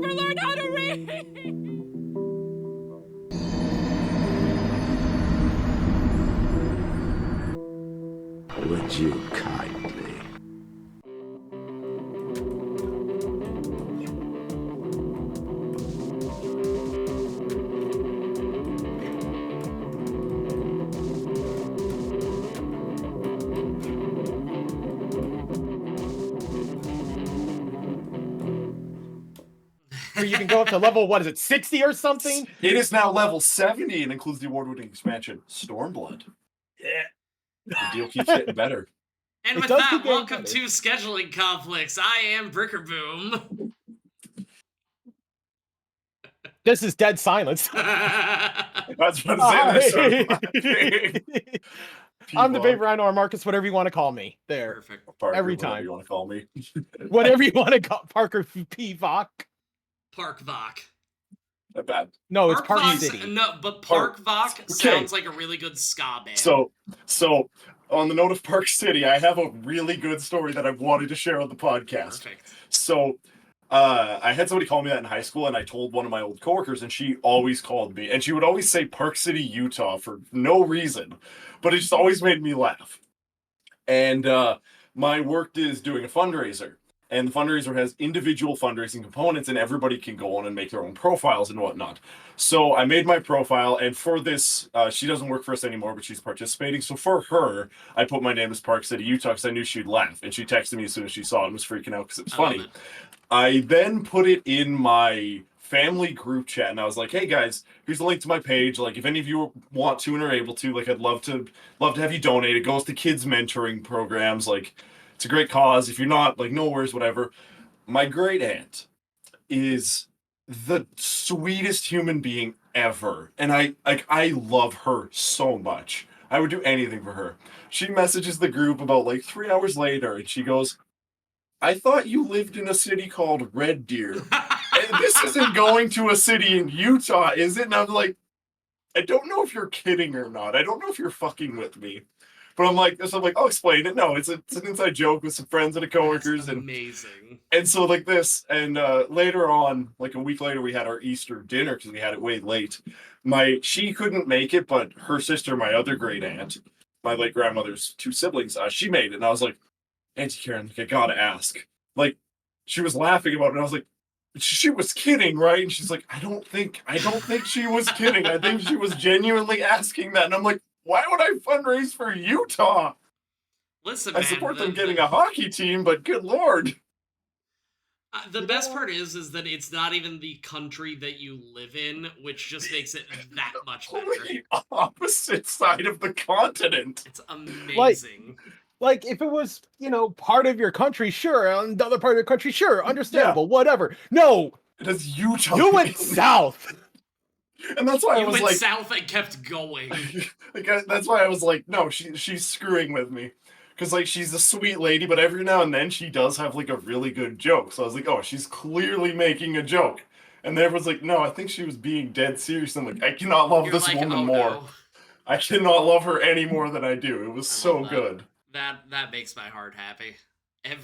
never learned how to read. Would you kindly? Where you can go up to level, what is it, 60 or something? It is now level 70 and includes the award-winning expansion, Stormblood. Yeah. The deal keeps getting better. And It with does that, keep getting welcome better. to Scheduling Conflicts. I am Brickerboom. This is dead silence. That's what I'm saying. I'm the Babe Rhino or Marcus, whatever you want to call me. There. Perfect. Parker, every whatever time. you want to call me. Whatever you want to call Parker P. Vok. Park Vok. Not bad. No, it's Park Vok's- City. No, but Park Vok Okay. sounds like a really good ska band. So on the note of Park City, I have a really good story that I've wanted to share on the podcast. Perfect. So I had somebody call me that in high school, and I told one of my old coworkers, and she always called me, and she would always say Park City, Utah for no reason, but it just always made me laugh. And my work is doing a fundraiser, and the fundraiser has individual fundraising components, and everybody can go on and make their own profiles and whatnot. So I made my profile, and for this, she doesn't work for us anymore, but she's participating. So for her, I put my name as Park City, Utah, because I knew she'd laugh, and she texted me as soon as she saw it and was freaking out because it was funny. Love it. I then put it in my family group chat, and I was like, "Hey guys, here's the link to my page. Like, if any of you want to and are able to, like, I'd love to have you donate. It goes to kids mentoring programs. Like, it's a great cause. If you're not, like, no worries, whatever." My great aunt is the sweetest human being ever, and I love her so much. I would do anything for her. She messages the group about like 3 hours later, and she goes, "I thought you lived in a city called Red Deer. And this isn't going to a city in Utah, is it?" And I'm like, "I don't know if you're kidding or not. I don't know if you're fucking with me." But I'm like, I'll explain it. No, it's an inside joke with some friends and coworkers, That's amazing. and so like this. And later on, like a week later, we had our Easter dinner because we had it way late. She couldn't make it, but her sister, my other great aunt, my late grandmother's two siblings, she made it, and I was like, "Auntie Karen, like, I gotta ask." Like, she was laughing about it, and I was like, "She was kidding, right?" And she's like, I don't think she was kidding. I think she was genuinely asking that." And I'm like, "Why would I fundraise for Utah? Listen, I man, support them getting a hockey team, but good lord." The best part is that it's not even the country that you live in, which just makes it that much better. Complete opposite side of the continent. It's amazing. Like, if it was, part of your country, sure. And the other part of your country, sure. Understandable, whatever. No, It is Utah. you went south. And that's why I You was went like, south and kept going. that's why I was like, no, she's screwing with me. Because, like, she's a sweet lady, but every now and then she does have, like, a really good joke. So I was like, oh, she's clearly making a joke. And then everyone's like, no, I think she was being dead serious. I'm like, I cannot love You're this like, woman oh, more. no. I cannot love her any more than I do. It was I so love that. good. That makes my heart happy. It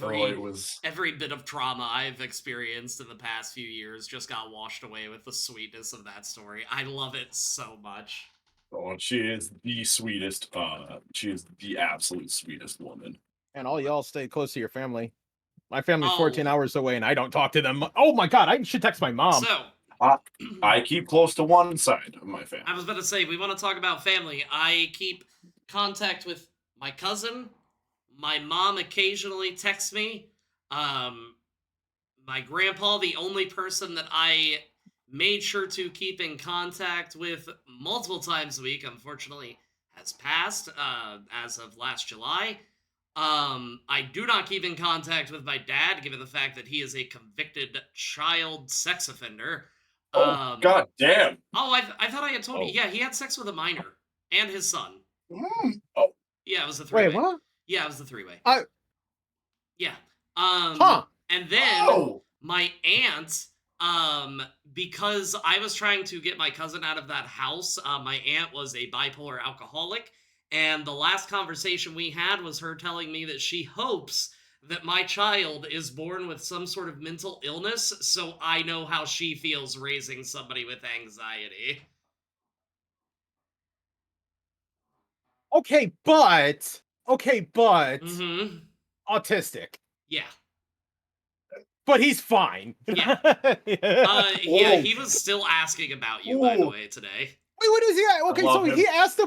Every bit of trauma I've experienced in the past few years just got washed away with the sweetness of that story. I love it so much. Oh, she is the sweetest. She is the absolute sweetest woman. And all y'all stay close to your family. My family's Oh. 14 hours away, and I don't talk to them. Oh my god, I should text my mom. So, I keep close to one side of my family. I was about to say, we want to talk about family. I keep contact with my cousin. My mom occasionally texts me. My grandpa, the only person that I made sure to keep in contact with multiple times a week, unfortunately, has passed as of last July. I do not keep in contact with my dad, given the fact that he is a convicted child sex offender. Oh, god damn. Oh, I thought I had told you. Oh. Yeah, he had sex with a minor and his son. Oh, Yeah, it was a three-way. Wait, what? Yeah, it was the three-way. Yeah. Huh. And then oh. my aunt, because I was trying to get my cousin out of that house, my aunt was a bipolar alcoholic, and the last conversation we had was her telling me that she hopes that my child is born with some sort of mental illness, so I know how she feels raising somebody with anxiety. Okay, but Mm-hmm. autistic. Yeah. But he's fine. Yeah. Yeah. Yeah, Whoa. he was still asking about you, by the Ooh. way, today. Wait, what is he? Okay, love so him. he asked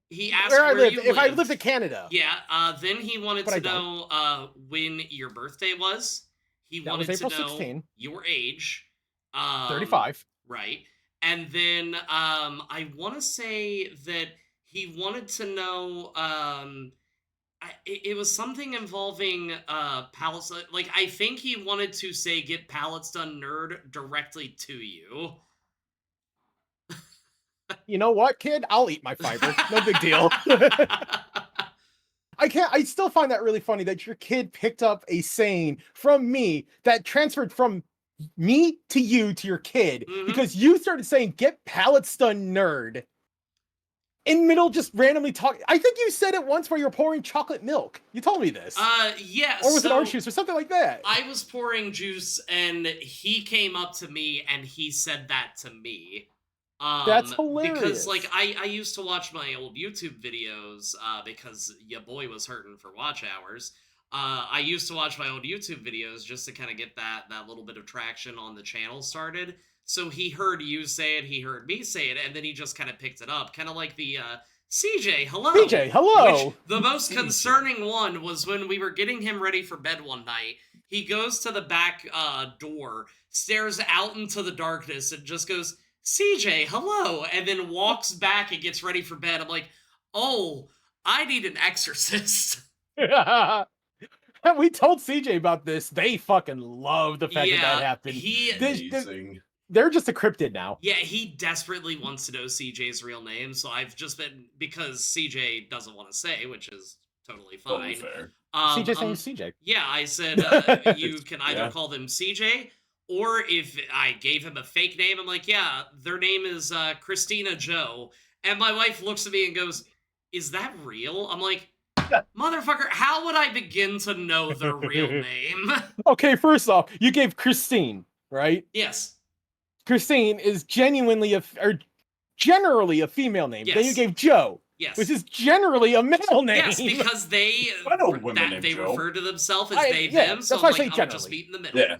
He asked where I where lived, you if I lived. lived in Canada. Yeah, then he wanted But to I don't. know when your birthday was. He That was wanted to April know 16, your age. 35. Right. And then I want to say that he wanted to know it was something involving pallets. Like I think he wanted to say get pallets done nerd directly to you. You know what, kid? I'll eat my fiber. No big deal. I still find that really funny that your kid picked up a saying from me that transferred from me to you to your kid Mhm. because you started saying get pallets done nerd in middle just randomly talk. I think you said it once where you were pouring chocolate milk. You told me this. Yeah. Or was it so orange juice or something like that? I was pouring juice and he came up to me and he said that to me. That's Because hilarious. like I used to watch my old YouTube videos because your boy was hurting for watch hours. I used to watch my old YouTube videos just to kind of get that little bit of traction on the channel started. So he heard you say it, he heard me say it, and then he just kind of picked it up, kind of like the CJ, hello. CJ, hello. Which the most CJ. concerning one was when we were getting him ready for bed one night. He goes to the back door, stares out into the darkness, and just goes, CJ, hello, and then walks back and gets ready for bed. I'm like, oh, I need an exorcist. We told CJ about this. They fucking love the fact that Yeah, happened. he Amazing. They're just a cryptid now. yeah, he desperately wants to know CJ's real name, so I've just been because CJ doesn't want to say, which is totally Totally fine. fair. CJ's name is CJ. Yeah, I said you can either Yeah. call them CJ or if I gave him a fake name, I'm like, yeah, their name is Christina Joe. And my wife looks at me and goes, is that real? I'm like, motherfucker, how would I begin to know their real name? Okay, first off, you gave Christine, right? Yes. Christine is generally a female name. Then you Yes. gave Joe, Yes. which is generally a male name. Yes, because they I know women named they Joe. refer to themselves as I- they yeah, them, so that's why I I'm say like, I'll just generally. meet in the middle. Yeah.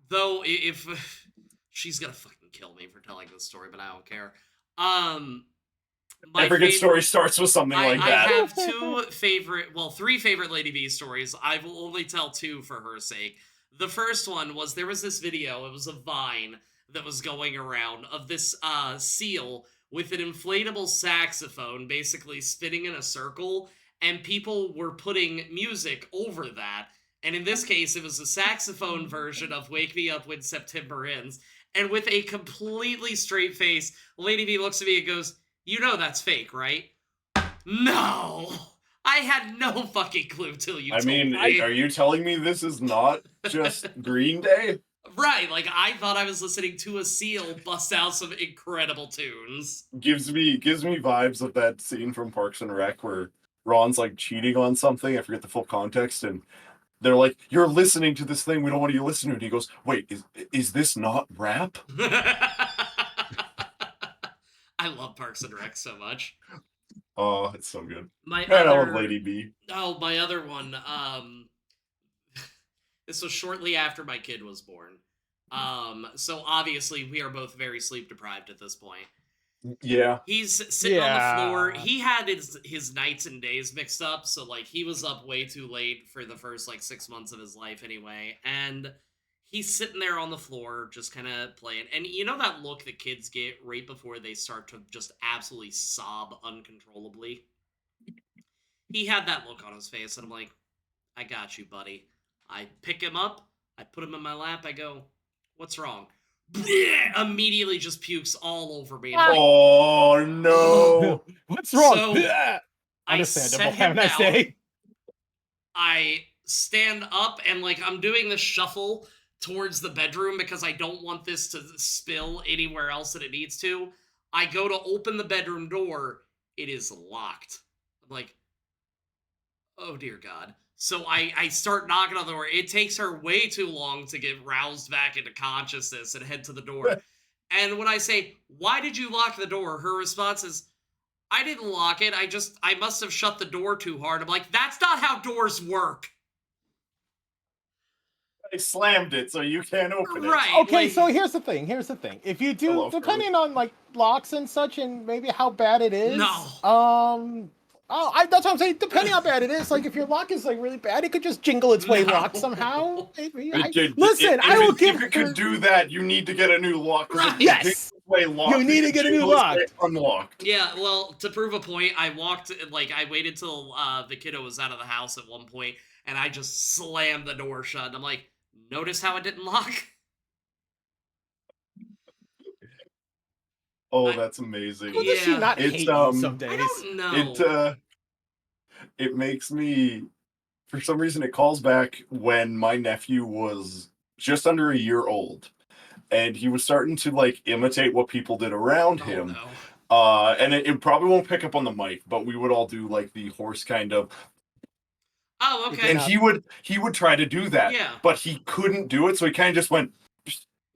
Though if she's gonna fucking kill me for telling this story, but I don't care. My Every good fav- story starts with something like I that. have three favorite Lady V stories. I will only tell two for her sake. The first one was there was this video, it was a Vine that was going around of this seal with an inflatable saxophone basically spinning in a circle, and people were putting music over that. And in this case, it was a saxophone version of Wake Me Up When September Ends. And with a completely straight face, Lady V looks at me and goes, you know that's fake, right? No! I had no fucking clue till you I told mean, me. are you telling me this is not just Green Day? Right, like I thought I was listening to a seal bust out some incredible tunes. Gives me vibes of that scene from Parks and Rec where Ron's like cheating on something. I forget the full context, and they're like, "You're listening to this thing we don't want you to listen to." And he goes, "Wait, is this not rap?" I love Parks and Rec so much. Oh, it's so good. My Man, I other love Lady B. Oh, my other one. This was shortly after my kid was born. So obviously we are both very sleep deprived at this point. Yeah. He's sitting on the floor. Yeah. He had his nights and days mixed up, so like he was up way too late for the first like 6 months of his life anyway. And he's sitting there on the floor just kind of playing. And you know that look that kids get right before they start to just absolutely sob uncontrollably? He had that look on his face, and I'm like, I got you, buddy. I pick him up, I put him in my lap, I go, what's wrong? Immediately just pukes all over me. And I'm like, Oh no. What's wrong? So, Bleh. I Understandable. set Have a him nice down. day. I stand up and like I'm doing the shuffle towards the bedroom because I don't want this to spill anywhere else that it needs to. I go to open the bedroom door. It is locked. I'm like, Oh dear God. So I start knocking on the door. It takes her way too long to get roused back into consciousness and head to the door. And when I say, "Why did you lock the door?" her response is, "I didn't lock it. I must have shut the door too hard." I'm like, "That's not how doors work." I slammed it, so you can't open it. Right. Okay, like- so here's the thing. If you do, Hello, depending on like locks and such, and maybe how bad it is. No. That's what I'm saying. Depending on how bad it is, like if your lock is like really bad, it could just jingle its way No. locked somehow. Maybe. Listen, I will if give. it could do that, you need to get a new lock. 'Cause Right. if Yes. it's way locked, You need to get a new it's lock. Unlocked. Yeah, well, to prove a point, I waited till the kiddo was out of the house at one point, and I just slammed the door shut. And I'm like, "Notice how it didn't lock?" Oh, that's amazing. How does she Yeah. not It's, hate you some days? I don't know. It makes me, for some reason, it calls back when my nephew was just under a year old, and he was starting to like imitate what people did around Oh, him. no. And it probably won't pick up on the mic, but we would all do like the horse kind of, Oh, okay. and he would try to do that, Yeah. but he couldn't do it, so he kind of just went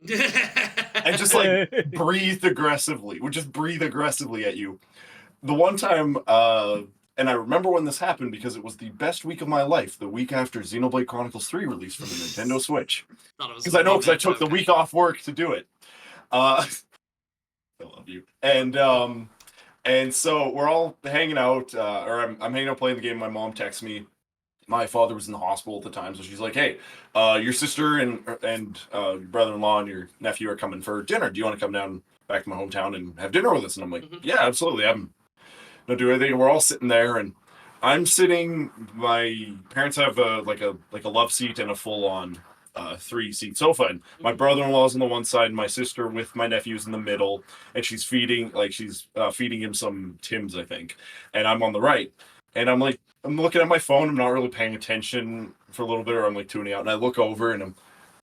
and just like breathed aggressively, would just breathe aggressively at you. The one time, and I remember when this happened because it was the best week of my life, the week after Xenoblade Chronicles 3 released for the Nintendo Switch. Because I took the week off work to do it. I love you. And so we're all hanging out, or I'm hanging out playing the game. My mom texts me. My father was in the hospital at the time, so she's like, "Hey, your sister and your brother-in-law and your nephew are coming for dinner. Do you want to come down back to my hometown and have dinner with us?" And I'm like, Mhm. "Yeah, absolutely. I'm no do anything." We're all sitting there, and I'm sitting. My parents have a love seat and a full-on 3-seat sofa, and my Mhm. brother-in-law's on the one side, and my sister with my nephew's in the middle, and she's feeding him some Tim's, I think, and I'm on the right, and I'm looking at my phone. I'm not really paying attention for a little bit, or I'm like tuning out, and I look over, and I'm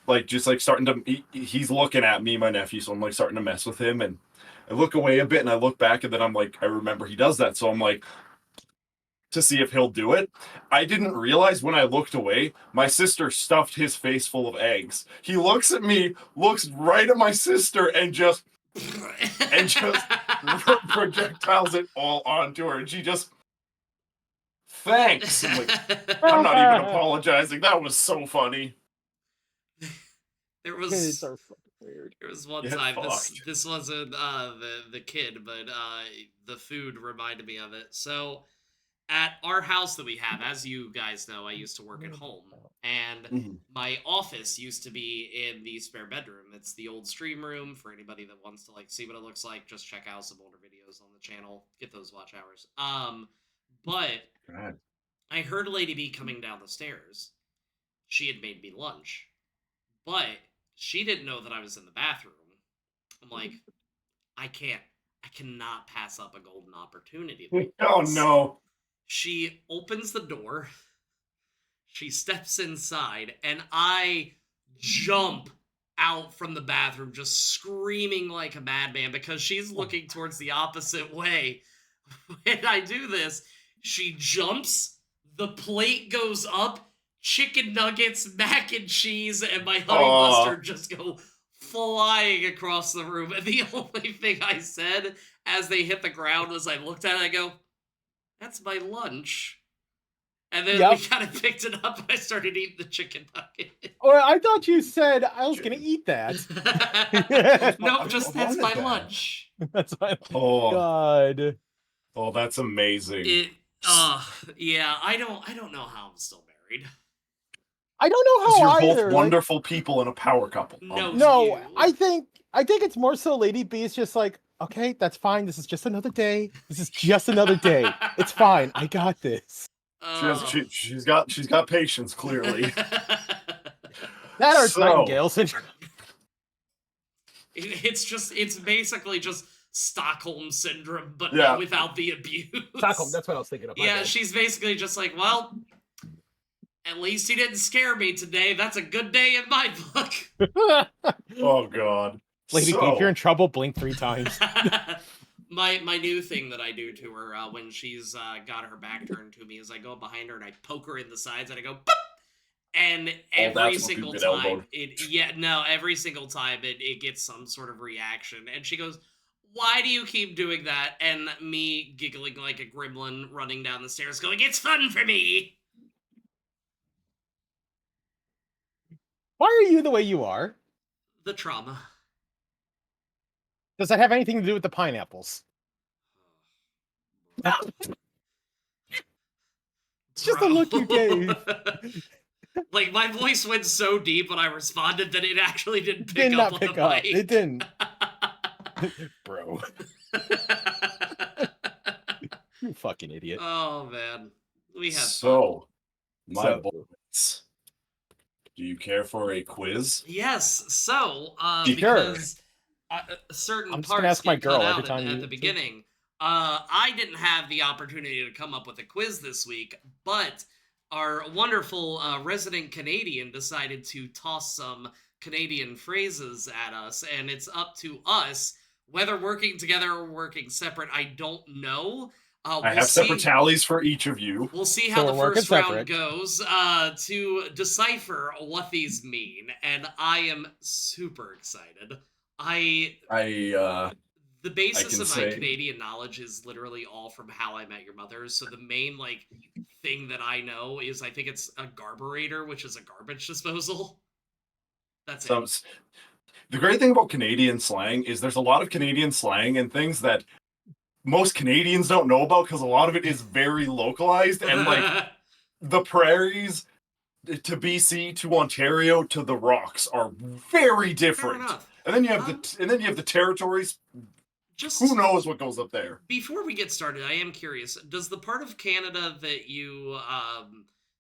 like just like starting to. He's looking at me, my nephew, so I'm like starting to mess with him, and I look away a bit, and I look back, and then I'm like, I remember he does that, so I'm like, to see if he'll do it. I didn't realize when I looked away, my sister stuffed his face full of eggs. He looks at me, looks right at my sister, and just projectiles it all onto her, and she just. Thanks. I'm not even apologizing. That was so funny. There Kids was are fucking weird. there was one Get time fucked. this wasn't the kid, but the food reminded me of it. So at our house that we have, as you guys know, I used to work at home, and Mhm. my office used to be in the spare bedroom. It's the old stream room. For anybody that wants to like see what it looks like, just check out some older videos on the channel. Get those watch hours. But God. I heard Lady B coming down the stairs. She had made me lunch, but she didn't know that I was in the bathroom. I'm like, I cannot pass up a golden opportunity. like Oh this. no. She opens the door, she steps inside, and I jump out from the bathroom just screaming like a madman because she's looking towards the opposite way. When I do this, she jumps, the plate goes up, chicken nuggets, mac and cheese, and my honey Aw. mustard just go flying across the room. And the only thing I said as they hit the ground was I looked at it, I go, "That's my lunch." And then we Yep. kind of picked it up and I started eating the chicken nugget. Or I thought you said I was gonna eat that. Nope, just I that's wanted my that. lunch. That's my Oh, God. oh, that's amazing. Yeah, I don't know how I'm still married. I don't know Because how you're either. both like- wonderful people and a power couple. No. No, You. I think it's more so Lady B is just like, okay, that's fine. This is just another day. This is just another day. It's fine. I got this. She's got patience, clearly. That or it's So- Nightingale syndrome. It's basically just Stockholm syndrome, but Yeah. without the abuse. Stockholm, that's what I was thinking of. my Yeah, bad. she's basically just like, well, at least he didn't scare me today. That's a good day in my book. Oh God. Lady B, if you're in trouble, blink 3 times. My new thing that I do to her when she's got her back turned to me is I go behind her and I poke her in the sides and I go, "Boop!" And Oh, every that's when people single get time elbowed. every single time it gets some sort of reaction. And she goes, "Why do you keep doing that?" And me giggling like a gremlin running down the stairs going, "It's fun for me." Why are you the way you are? The trauma. Does that have anything to do with the pineapples? It's just a look you gave. Like, my voice went so deep when I responded that it actually didn't pick Did up not on pick the up. mic. It didn't. Bro, you fucking idiot. Oh, man. We have fun. So, my So- boys, do you care for a quiz? Yes, so, Sure. because certain I'm just gonna parts ask my get girl cut every out time at you- the beginning. I didn't have the opportunity to come up with a quiz this week, but our wonderful resident Canadian decided to toss some Canadian phrases at us, and it's up to us whether working together or working separate. I don't know. I have separate tallies for each of you. We'll see So how the we're working first round separate. goes to decipher what these mean, and I am super excited. The basis can of my say- Canadian knowledge is literally all from How I Met Your Mother. So the main thing that I know is I think it's a garburator, which is a garbage disposal. That's Some, it. the great thing about Canadian slang is there's a lot of Canadian slang and things that most Canadians don't know about because a lot of it is very localized and like the prairies to BC to Ontario to the rocks are very Fair different. enough. And then you have the territories. Just Who knows what goes up there? before we get started, I am curious. Does the part of Canada that you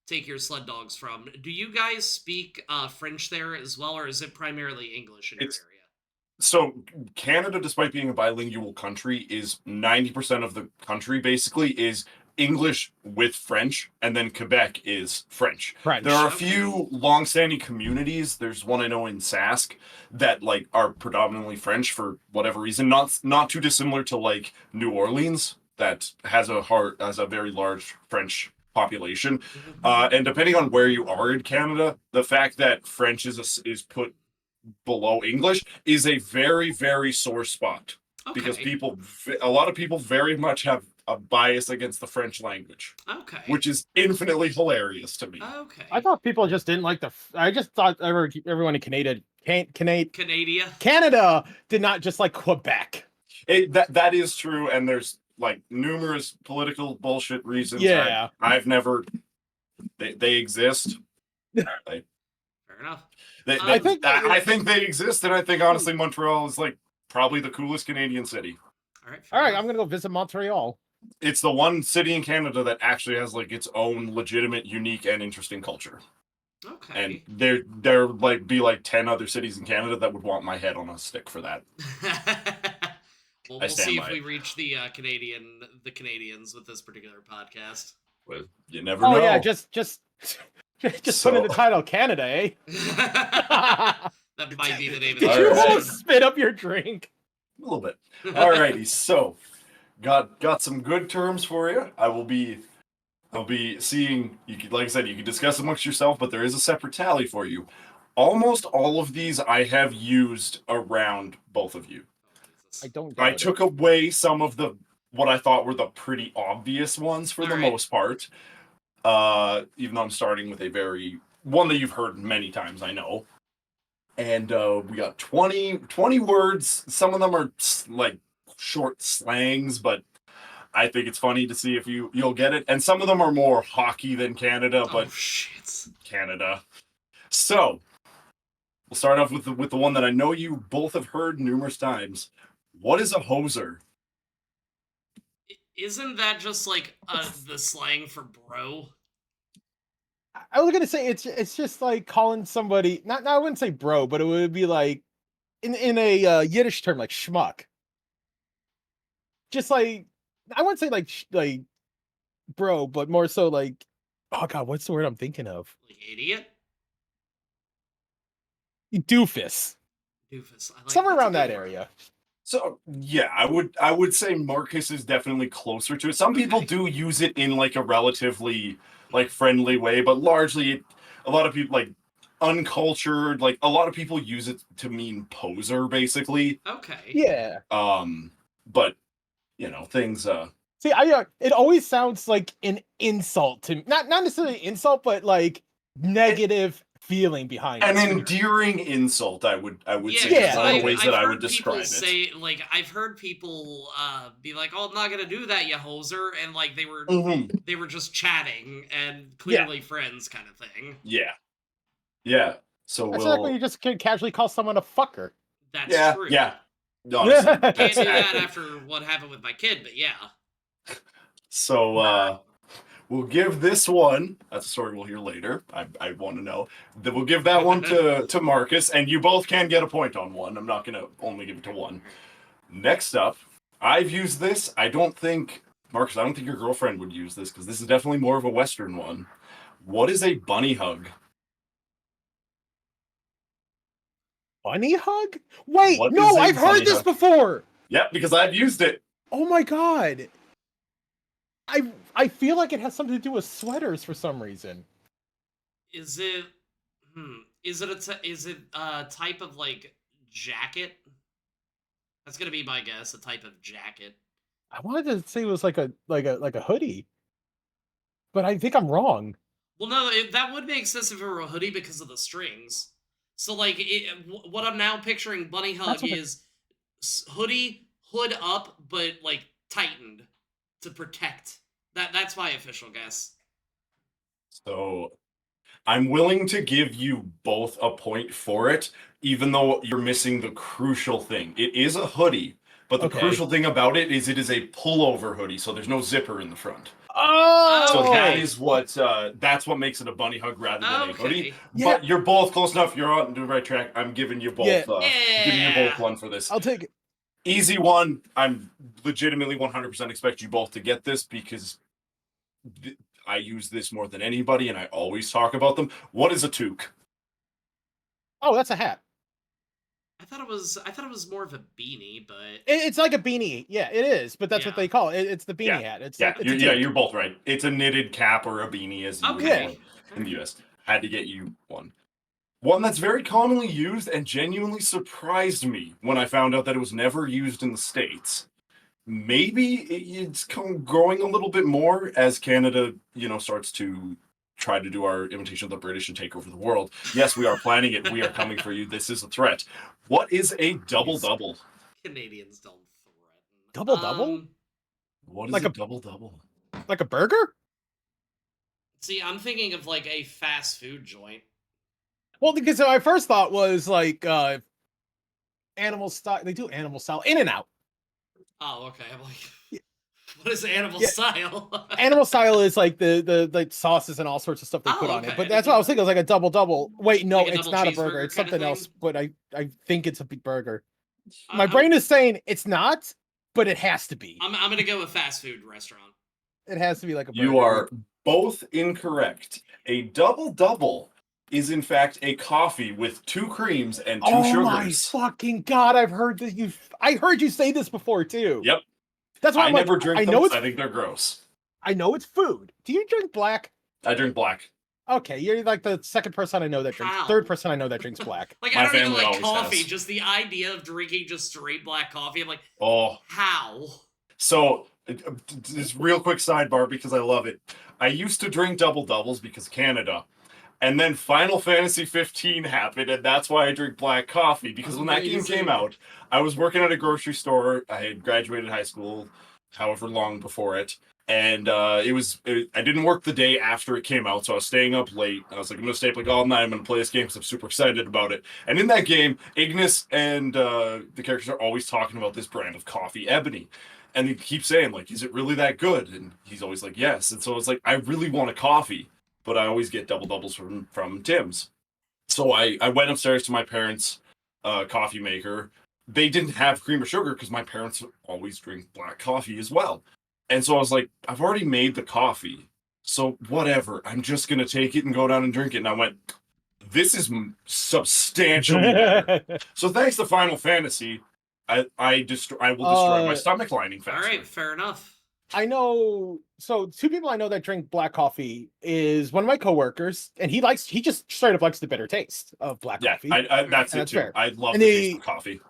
take your sled dogs from, do you guys speak French there as well, or is it primarily English in your It's- area? So Canada, despite being a bilingual country, is 90% of the country basically is English with French, and then Quebec is French. French. There are a Okay. few long-standing communities. There's one I know in Sask that like are predominantly French for whatever reason. Not too dissimilar to like New Orleans that has a very large French population. And depending on where you are in Canada, the fact that French is put below English is a very, very sore spot because Okay. a lot of people very much have a bias against the French language, Okay. which is infinitely hilarious to me. Okay. I thought people just didn't like I just thought everyone in Canada Canada. did not just like Quebec. That is true, and there's like numerous political bullshit reasons. Yeah. I've never. They exist. Fair enough. I think I think they exist, and I think honestly Montreal is like probably the coolest Canadian city. All right. Fair All right, enough. I'm gonna go visit Montreal. It's the one city in Canada that actually has like its own legitimate, unique, and interesting culture. Okay. And there like be like 10 other cities in Canada that would want my head on a stick for that. Well, I we'll stand see by if we it. reach the Canadians with this particular podcast. Well, you never Oh know. yeah, just put in the title Canada, eh? That might be the name of Did the you Alright. almost spit up your drink? A little bit. Alrighty, so got some good terms for you. I'll be seeing you could, like I said, you can discuss amongst yourself, but there is a separate tally for you. Almost all of these I have used around both of you. I don't. I doubt it. took away some of what I thought were the pretty obvious ones for the Alright. most part. Even though I'm starting with one that you've heard many times, I know. And we got 20 words. Some of them are like short slangs, but I think it's funny to see if you'll get it. And some of them are more hockey than Canada, but Oh shit. Canada. So we'll start off with the one that I know you both have heard numerous times. What is a hoser? Isn't that just like the slang for bro? I was gonna say it's just like calling somebody. Not I wouldn't say bro, but it would be like in a Yiddish term like schmuck. Just like I wouldn't say like bro, but more so like oh god, what's the word I'm thinking of? Like idiot? Doofus. Doofus. I like Somewhere that's a around that good word. area. So yeah, I would say Marcus is definitely closer to it. Some people Okay. do use it in like a relatively like friendly way, but largely a lot of people like uncultured, like a lot of people use it to mean poser basically. Okay. Yeah. But things See, it always sounds like an insult to me. Not necessarily insult, but like negative feeling behind an it. endearing insult, I would say Yeah, is one of the okay. ways I've that I would heard people describe it. say like I've heard people be like, "Oh, I'm not gonna do that, you hoser," and like Mhm. they were just chatting and Yeah. clearly friends, kind of thing. Yeah. Yeah. So That's like when you we'll just can casually call someone a fucker. That's yeah, true. yeah. Honestly, Can't that's do that accurate. after what happened with my kid, but yeah. So we'll give this one. That's a story we'll hear later. I want to know that we'll give that one to Marcus, and you both can get a point on one. I'm not gonna only give it to one. Next up, I've used this. I don't think Marcus. I don't think your girlfriend would use this because this is definitely more of a Western one. What is a bunny hug? Bunny hug? Wait, What no, is a I've heard bunny this hug? before. Yep, because I've used it. Oh my god. I feel like it has something to do with sweaters for some reason. Is it is it is it a type of like jacket? That's gonna be my guess, a type of jacket. I wanted to say it was like a hoodie, but I think I'm wrong. Well, no, that would make sense if it were a hoodie because of the strings. So, like, what I'm now picturing Bunny That's Hug what is hoodie, hood up, but like tightened to protect. That's my official guess. So I'm willing to give you both a point for it, even though you're missing the crucial thing. It is a hoodie, but the Okay. crucial thing about it is a pullover hoodie, so there's no zipper in the front. So Oh, that Okay. is that's what makes it a bunny hug rather than a hoodie. Okay. Yeah. But you're both close enough. You're on the right track. I'm giving you both. Yeah. Giving you Yeah. both one for this. I'll take it. Easy one. I'm legitimately 100% expect you both to get this because I use this more than anybody, and I always talk about them. What is a toque? Oh, that's a hat. I thought it was more of a beanie, but It's like a beanie. Yeah, it is, but that's what Yeah. they call it. It's the beanie hat. It's Yeah, like it's you're, a yeah, toque. you're both right. It's a knitted cap or a beanie, as you would okay. call it in the US. Had to get you one. One that's very commonly used and genuinely surprised me when I found out that it was never used in the States. Maybe it's growing a little bit more as Canada, starts to try to do our imitation of the British and take over the world. Yes, we are planning it. We are coming for you. This is a threat. What is a double-double? Canadians don't threaten. Double-double? What is Like a a- double-double? Like a burger? See, I'm thinking of like a fast food joint. Well, because my first thought was like animal style. They do animal style In and Out. Oh, okay. I'm like, what is animal Yeah. style? Animal style is like the like sauces and all sorts of stuff they Oh, put on it. okay. But that's what I was thinking. It was like a double. Wait, no, Like a it's double not a cheeseburger burger. It's kinda something else. thing? But I think it's a big burger. I- My I'm- brain is saying it's not, but it has to be. I'm gonna go with fast food restaurant. It has to be like a burger. You are both incorrect. A double-double is in fact a coffee with 2 creams and 2 Oh my sugars. fucking god! I've heard that you. I heard you say this before too. Yep. That's why I I'm like, never drink I them. know 'cause it's. I think they're gross. I know it's food. Do you drink black? I drink black. Okay, you're like the second person I know that drinks. How? Third person I know that drinks black. Like, My I don't even family like always coffee. has. Just the idea of drinking just straight black coffee. I'm like, Oh, how? so this real quick sidebar because I love it. I used to drink double-doubles because Canada. And then Final Fantasy 15 happened, and that's why I drink black coffee. Because when that game Amazing. came out, I was working at a grocery store. I had graduated high school, however long before it, and I didn't work the day after it came out, so I was staying up late. I was like, I'm gonna stay up like all night. I'm gonna play this game because I'm super excited about it. And in that game, Ignis and the characters are always talking about this brand of coffee, Ebony. And he keeps saying, like, is it really that good? And he's always like, yes. And so it's like, I really want a coffee, but I always get double-doubles from Tim's. So I went upstairs to my parents' coffee maker. They didn't have cream or sugar because my parents always drink black coffee as well. And so I was like, I've already made the coffee. So whatever, I'm just going to take it and go down and drink it. And I went, this is substantially better. So thanks to Final Fantasy, I will destroy my Uh, stomach lining All faster. right, fair enough. I know. So two people I know that drink black coffee is one of my coworkers, and he just straight up likes the bitter taste of black Yeah, coffee. that's it That's too. fair. I love And the taste of coffee.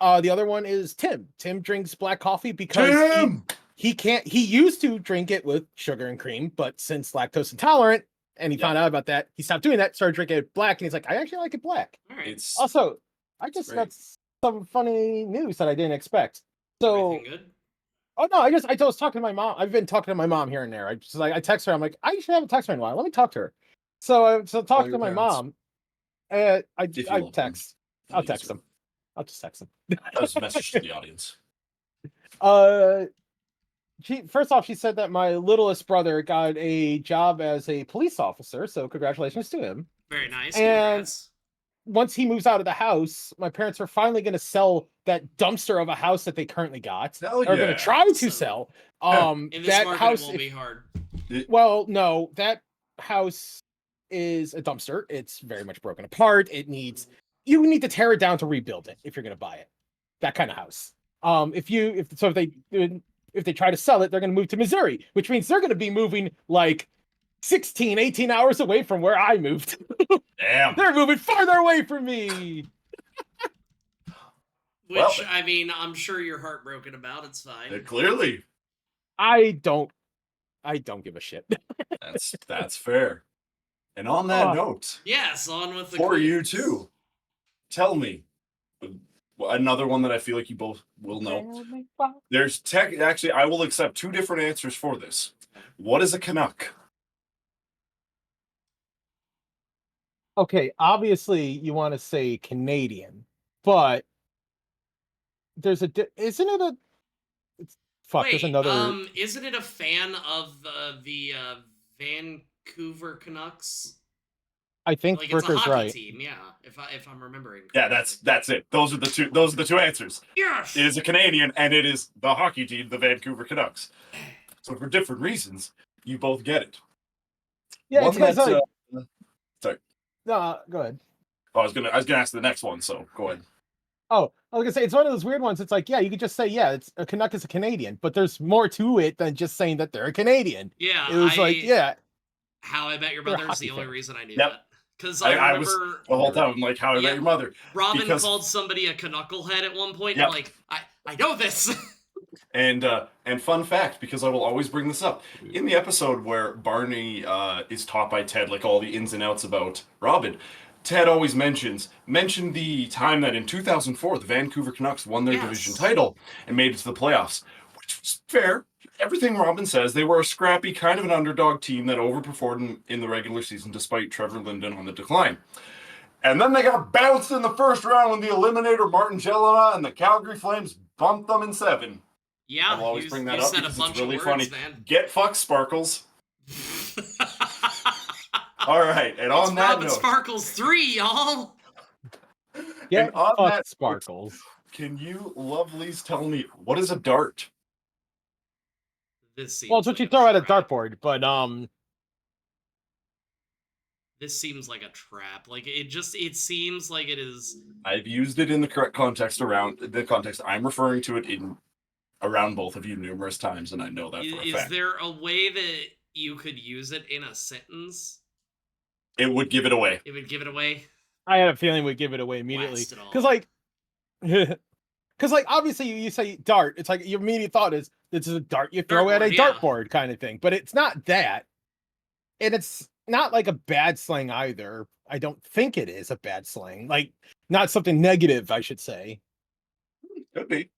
The other one is Tim. Tim drinks black coffee because Tim! he can't. He used to drink it with sugar and cream, but since lactose intolerant, and he Yeah. found out about that, he stopped doing that. Started drinking it black, and he's like, I actually like it black. All right. It's Also, I just great. got some funny news that I didn't expect. So, Everything good? oh no, I was talking to my mom. I've been talking to my mom here and there. I text her. I'm like, I should have a text her in a while. Let me talk to her. So talking your to my parents. mom. I If you I love them. text. I'll text them. I'll just text them. As a message to the audience. First off, she said that my littlest brother got a job as a police officer, so congratulations to him. Very nice. And- Congrats. Once he moves out of the house, my parents are finally going to sell that dumpster of a house that they currently got. Hell Or going yeah. to try to So- sell. In this That market, house. it won't be hard. Well, no, that house is a dumpster. It's very much broken apart. You need to tear it down to rebuild it if you're going to buy it. That kind of house. If they try to sell it, they're going to move to Missouri, which means they're going to be moving like 16, 18 hours away from where I moved. Damn. They're moving farther away from me. Which, Well- I mean, I'm sure you're heartbroken about. It's fine. Clearly, I don't give a shit. that's fair. And on that Oh. note, Yes, on with the for you quiz. too, tell me another one that I feel like you both will know. There's actually, I will accept two different answers for this. What is a Canuck? Okay, obviously you want to say Canadian, but there's isn't it a fuck? Wait, There's another. isn't it a fan of the Vancouver Canucks? I think Like it's a Brooker's hockey right. team, yeah. If I'm remembering. Yeah, correctly. that's it. Those are the two answers. Yes. It is a Canadian, and it is the hockey team, the Vancouver Canucks. So for different reasons, you both get it. Yeah, One it's because that, like. sorry. No, go ahead. I was gonna ask the next one, so go ahead. Oh, I was gonna say it's one of those weird ones. It's like, yeah, you could just say, yeah, it's a Canuck is a Canadian, but there's more to it than just saying that they're a Canadian. Yeah. It was like, yeah, How I Met Your They're a Mother is the hockey only fan. reason I knew Yep. that. Because I I was remember the whole time, like, how I Yeah. met your mother. Robin because- called somebody a knucklehead at one point. Yep. I'm like, I know this. And fun fact, because I will always bring this up in the episode where Barney is taught by Ted like all the ins and outs about Robin. Ted always mentioned the time that in 2004 the Vancouver Canucks won their Yes. division title and made it to the playoffs, which was fair. Everything Robin says, they were a scrappy, kind of an underdog team that overperformed in the regular season despite Trevor Linden on the decline. And then they got bounced in the first round when the Eliminator Martin Jelena and the Calgary Flames bumped them in 7. Yeah, I will always you- bring you that up said a because bunch it's really of funny. words, man. Get fucked, Sparkles. All right, and It's on that Robin note, Sparkles 3, y'all. get and on fucked, that note, Sparkles. can you lovelies tell me what is a dart? This seems Well, it's what like you a throw at a trap. dartboard, but This seems like a trap. Like it seems like it is. I've used it in the correct context around the context I'm referring to it in around both of you numerous times, and I know that for a Is fact. there a way that you could use it in a sentence? It would give it away. It would give it away. I had a feeling we'd give it away immediately. Blast it all. Because like obviously you say dart, it's like your immediate thought is this is a dart you throw at a Dartboard, yeah. dartboard kind of thing, but it's not that, and it's not like a bad slang either. I don't think it is a bad slang, like not something negative, I should say. Could be.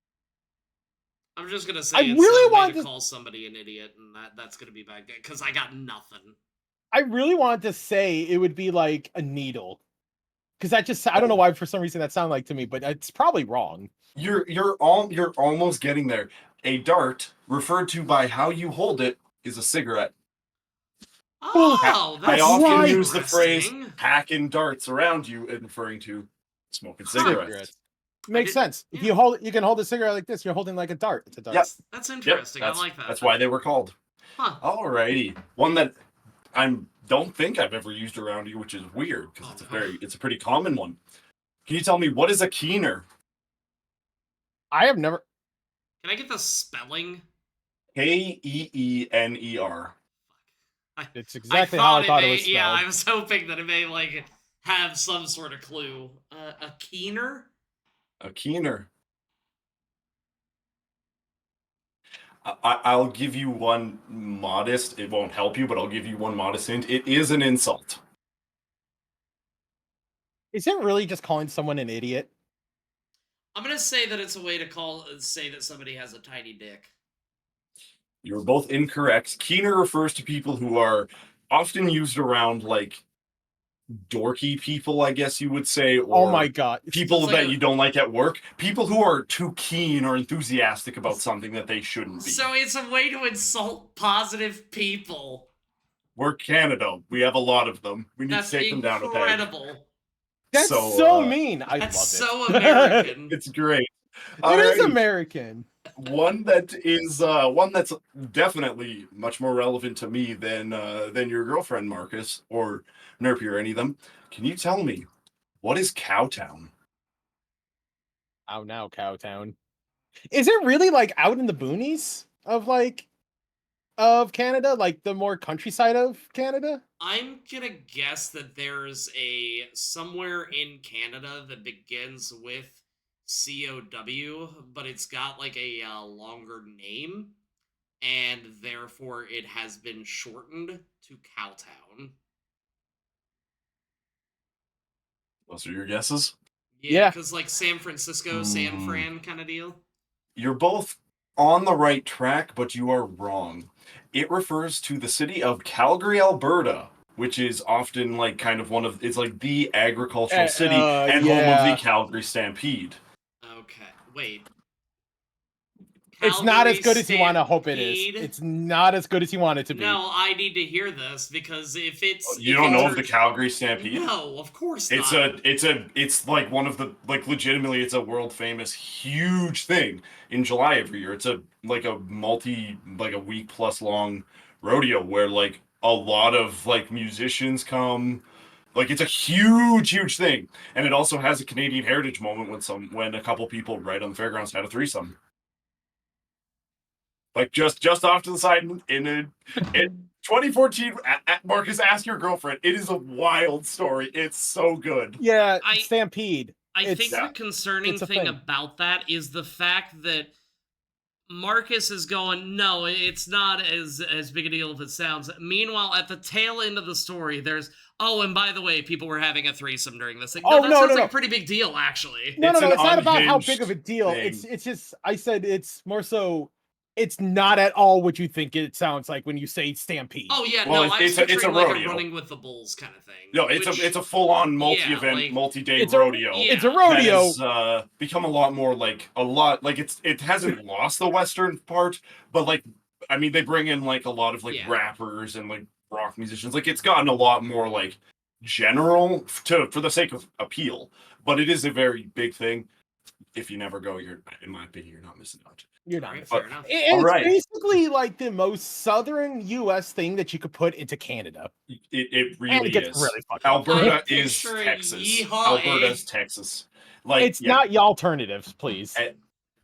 I'm just gonna say I it's really a way wanted to to- call somebody an idiot, and that's gonna be bad because I got nothing. I really wanted to say it would be like a needle, because that just I don't know why for some reason that sounded like to me, but it's probably wrong. You're almost getting there. A dart, referred to by how you hold it, is a cigarette. Oh, I that's often right. use the phrase interesting. "hacking darts" around you, and referring to smoking cigarettes. Cigarettes. Makes did- sense. If yeah. you hold it, you can hold a cigarette like this. You're holding like a dart. It's a dart. Yep. That's Yep, interesting. that's, I like that. That's why they were called. Huh. Alrighty, one that I don't think I've ever used around you, which is weird because it's a pretty common one. Can you tell me what is a keener? I have never. Can I get the spelling? Keener. It's exactly how I thought it was spelled. Yeah, I was hoping that it may like have some sort of clue. A keener? A keener. I'll give you one modest. It won't help you, but I'll give you one modest hint. It is an insult. Is it really just calling someone an idiot? I'm gonna say that it's a way to say that somebody has a tiny dick. You're both incorrect. Keener refers to people who are often used around like dorky people, I guess you would say, or Oh my god! people It's like that you don't like at work. People who are too keen or enthusiastic about something that they shouldn't be. So it's a way to insult positive people. We're Canada. We have a lot of them. We need That's to take them down a peg. incredible. That's so mean. I That's love so American. It's great. It is Alrighty. American. One that is one that's definitely much more relevant to me than your girlfriend, Marcus, or Nerpy, or any of them. Can you tell me what is Cowtown? Oh, now Cowtown. Is it really like out in the boonies of Canada, like the more countryside of Canada? I'm gonna guess that there's a somewhere in Canada that begins with COW, but it's got like a longer name, and therefore it has been shortened to Cowtown. Those are your guesses? Yeah. Because like San Francisco, San Fran kind of deal. You're both on the right track, but you are wrong. It refers to the city of Calgary, Alberta, which is often like kind of it's like the agricultural city and home of the Calgary Stampede. Okay, wait. It's not as good as Calgary you want to hope it is. Stampede? It's not as good as you want it to be. No, I need to hear this because if it's You if don't it's know of the Calgary Stampede? No, of course It's not. it's like one of the like legitimately it's a world famous huge thing in July every year. It's a week plus long rodeo where like a lot of like musicians come. Like it's a huge thing. And it also has a Canadian heritage moment when a couple people right on the fairgrounds had a threesome. Like just off to the side in 2014, Marcus, ask your girlfriend. It is a wild story. It's so good. Yeah, Stampede. I think the concerning it's a thing thing. about that is the fact that Marcus is going, no, it's not as big a deal as it sounds. Meanwhile, at the tail end of the story, there's, oh, and by the way, people were having a threesome during this thing. Oh, that sounds like a pretty big deal, actually. No, It's it's an not about how unhinged big of a deal. thing. It's just I said it's more so. It's not at all what you think it sounds like when you say Stampede. Oh yeah, Well, no, I was it's a picturing like rodeo. a running with the bulls kind of thing. No, it's a full on multi-event, like, multi-day it's a- rodeo. It's a rodeo. That has become a lot it hasn't lost the western part, but like I mean they bring in like a lot of like rappers and like rock musicians. Like it's gotten a lot more like general for the sake of appeal, but it is a very big thing. If you never go, in my opinion, you're not missing out. You're not. Fair enough. It's basically like the most southern U.S. thing that you could put into Canada. It And really it gets is. really fucking Alberta I'm is picturing Texas. yeehaw, Alberta's Texas. Like It's not y'all alternatives, please.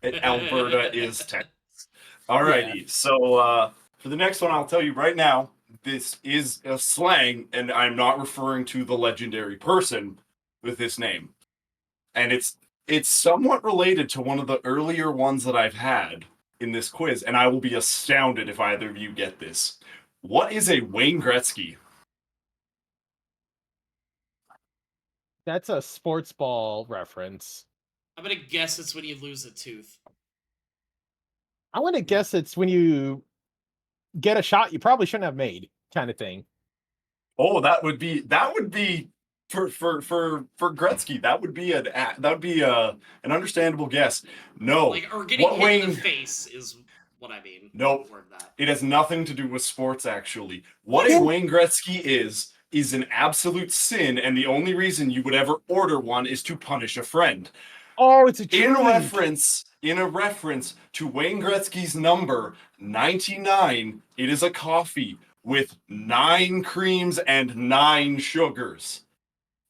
Alberta is Texas. Alrighty, so for the next one, I'll tell you right now, this is a slang, and I'm not referring to the legendary person with this name. And it's somewhat related to one of the earlier ones that I've had in this quiz, and I will be astounded if either of you get this. What is a Wayne Gretzky? That's a sports ball reference. I'm gonna guess it's when you lose a tooth. I want to guess it's when you get a shot you probably shouldn't have made, kind of thing. Oh, that would be for Gretzky. That would be an understandable guess. No, Like, or getting hit in the face is what I mean. Nope. It has nothing to do with sports. Actually, what a Wayne Gretzky is an absolute sin, and the only reason you would ever order one is to punish a friend. Oh, it's a in a reference to Wayne Gretzky's number 99. It is a coffee with 9 creams and 9 sugars.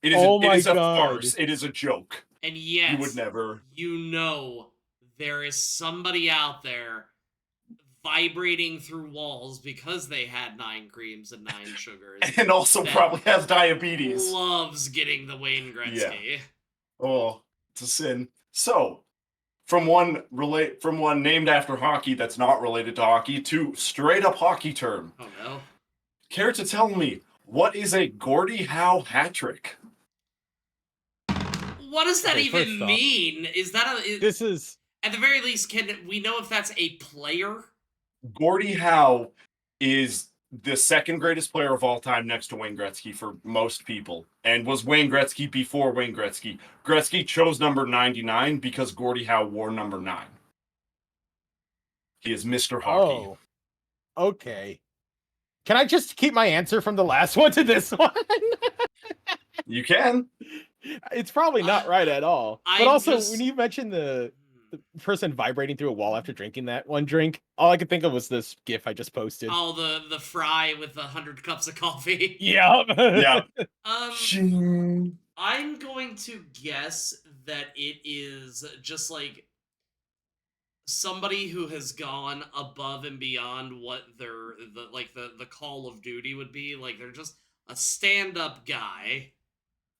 It is, it is a farce. It is a joke. And yes, you would never. You know there is somebody out there vibrating through walls because they had 9 creams and 9 sugars. And also that probably has diabetes. Loves getting the Wayne Gretzky. Oh, it's a sin. So, from one named after hockey that's not related to hockey to straight up hockey term. Oh no. Care to tell me what is a Gordie Howe hat trick? What does that Okay, even first off, mean? Is that This is at the very least, can we know if that's a player? Gordie Howe is the second greatest player of all time next to Wayne Gretzky for most people, and was Wayne Gretzky before Wayne Gretzky. Gretzky chose number 99 because Gordie Howe wore number 9. He is Mr. Hockey. Oh, okay. Can I just keep my answer from the last one to this one? You can. It's probably not right at all. But I'm also, just- when you mentioned the person vibrating through a wall after drinking that one drink, all I could think of was this GIF I just posted. Oh, the fry with 100 cups of coffee. Yeah. Yeah. I'm going to guess that it is just like somebody who has gone above and beyond what the call of duty would be. Like they're just a stand-up guy.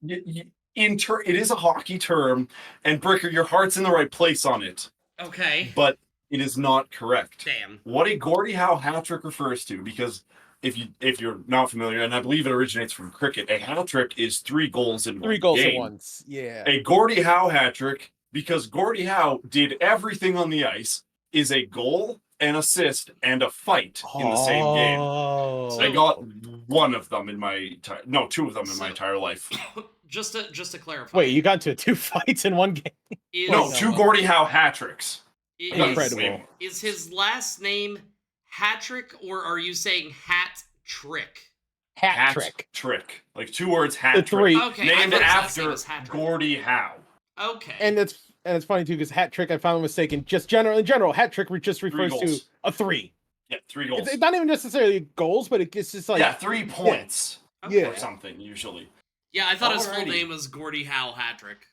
It is a hockey term, and Bricker, your heart's in the right place on it, Okay. but it is not correct. Damn. What a Gordie Howe hat trick refers to, because if you're not familiar, and I believe it originates from cricket, a hat trick is 3 goals in 3 one goals game. at once. Yeah. A Gordie Howe hat trick, because Gordie Howe did everything on the ice, is a goal, an assist, and a fight in the same game. Oh. I got one of them in my 2 of them in my entire life. Just to clarify. Wait, you got into 2 fights in one game? is, No, no. 2 Gordie Howe hat tricks. is- Incredible. Is his last name Hatrick, or are you saying Hat Trick? Hat trick. Trick. Like 2 words, hat The trick. 3. Okay, I Named thought his last name after was Hatrick. Gordie Howe. Okay. And it's funny too, because hat trick, I found mistaken. Just in general, hat trick just refers to goals. a 3. Yeah, 3 goals. It's not even necessarily goals, but it's just like yeah, 3 points Okay. yeah. or something, usually. Yeah, I thought his full Alrighty. name was Gordie Howe Hatrick.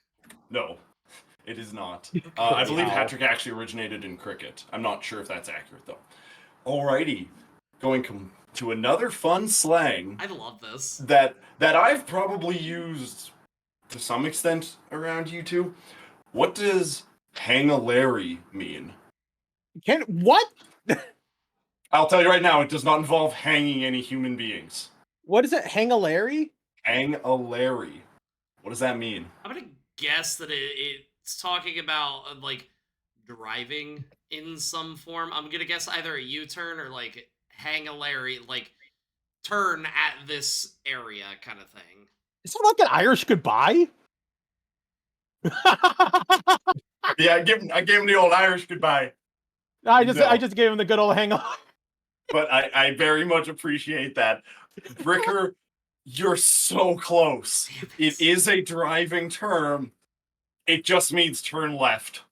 No, it is not. I believe Howe. hat trick actually originated in cricket. I'm not sure if that's accurate, though. Alrighty. Going to another fun slang I love this. that I've probably used to some extent around you two. What does hang-a-Larry mean? What? I'll tell you right now, it does not involve hanging any human beings. What is it? Hang-a-Larry? Hang-a-Larry. What does that mean? I'm gonna guess that it's talking about like driving in some form. I'm gonna guess either a U-turn or like hang a Larry, like turn at this area kind of thing. Is that like an Irish goodbye? Yeah, I gave him the old Irish goodbye. I No. just gave him the good old hang on. But I very much appreciate that. Bricker, you're so close. It is a driving term. It just means turn left.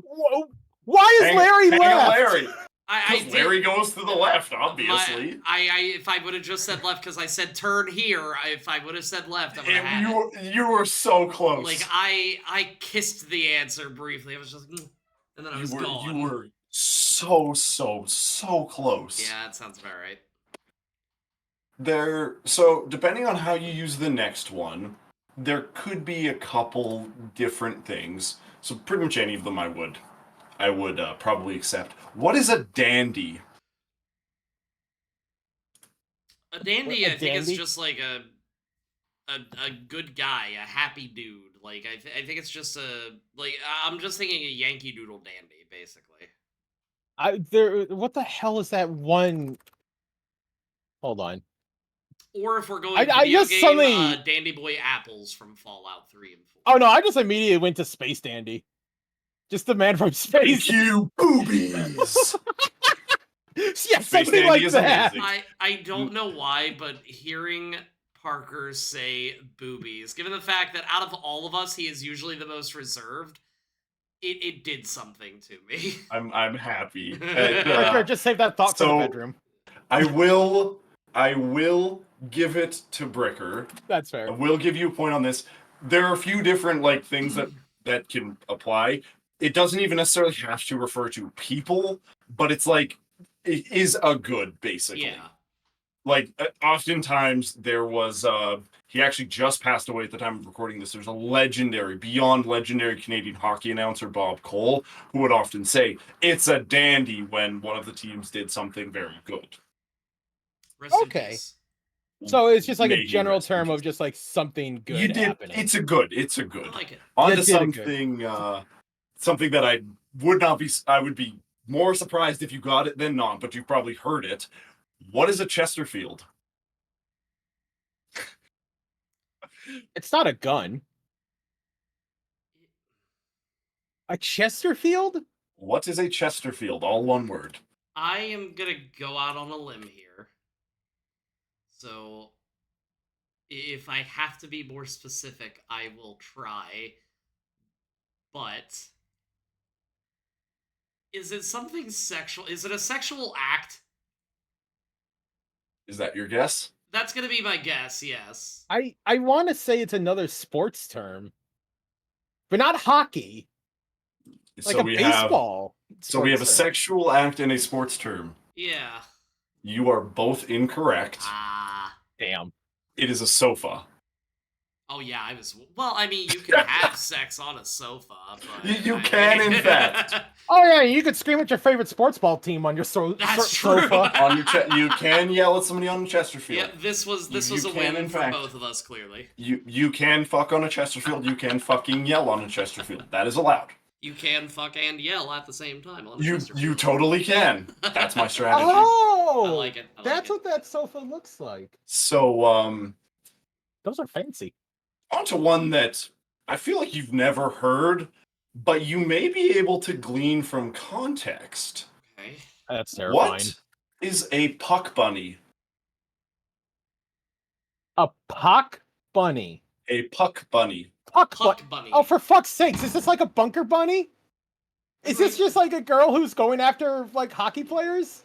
Whoa. Why is Larry hang left? Larry. I 'Cause did- Larry goes to the left, obviously. if I would have just said left because I said turn here, if I would have said left, I would have had it. You were so close. Like I kissed the answer briefly. I was just, and then I was gone. You were so close. Yeah, that sounds about right. So depending on how you use the next one, there could be a couple different things. So pretty much any of them I would probably accept. What is a dandy? A dandy, A I think, is dandy? just like a good guy, a happy dude. Like I think it's just I'm just thinking a Yankee Doodle dandy, basically. What the hell is that one? Hold on. Or if we're going I video just game, suddenly- Dandy Boy Apples from Fallout 3 and 4. Oh no, I just immediately went to Space Dandy. Just the man from space. you boobies. Yeah, Space something Dandy like is that. amazing. I don't know why, but hearing Parker say boobies, given the fact that out of all of us, he is usually the most reserved, it did something to me. I'm happy. Ricker, just save that thought for so- the bedroom. I will give it to Bricker. That's I fair. will give you a point on this. There are a few different things that can apply. it doesn't even necessarily have to refer to people, but it's like it is a good basically. Yeah. Like oftentimes there was he actually just passed away at the time of recording this. There's a legendary, beyond legendary Canadian hockey announcer, Bob Cole, who would often say it's a dandy when one of the teams did something very good. Rest in Okay. peace. So it's just like May a he general rest in term of peace. just like something good You did. happening. It's a good. I like it. On You to did it good. something. Something that I would not be. I would be more surprised if you got it than not, but you've probably heard it. What is a Chesterfield? It's not a gun. A Chesterfield? What is a Chesterfield? All one word. I am gonna go out on a limb here. So, if I have to be more specific, I will try. But, is it something sexual? Is it a sexual act? Is that your guess? That's gonna be my guess, yes. I want to say it's another sports term, but not hockey. Like So a we have. baseball. So we have a sports term. sexual act and a sports term. Yeah. You are both incorrect. Ah. Damn. It is a sofa. Oh yeah, I was. Well, I mean, you can have sex on a sofa, but You can, in fact. Oh yeah, you could scream at your favorite sports ball team on your That's true. sofa. On your you can yell at somebody on a Chesterfield. Yeah, this was You a can, win in for fact. both of us, clearly. You can fuck on a Chesterfield. You can fucking yell on a Chesterfield. That is allowed. You can fuck and yell at the same time on a You Chesterfield. totally can. That's my strategy. Oh, I like it. I like that's it. what that sofa looks like. So Those are fancy. onto one that I feel like you've never heard, but you may be able to glean from context. Okay. That's terrifying. What is a puck bunny? A puck bunny. A puck bunny. Puck Puck bunny. bunny. Oh, for fuck's sakes! Is this like a bunker bunny? Is this Right. just like a girl who's going after like hockey players,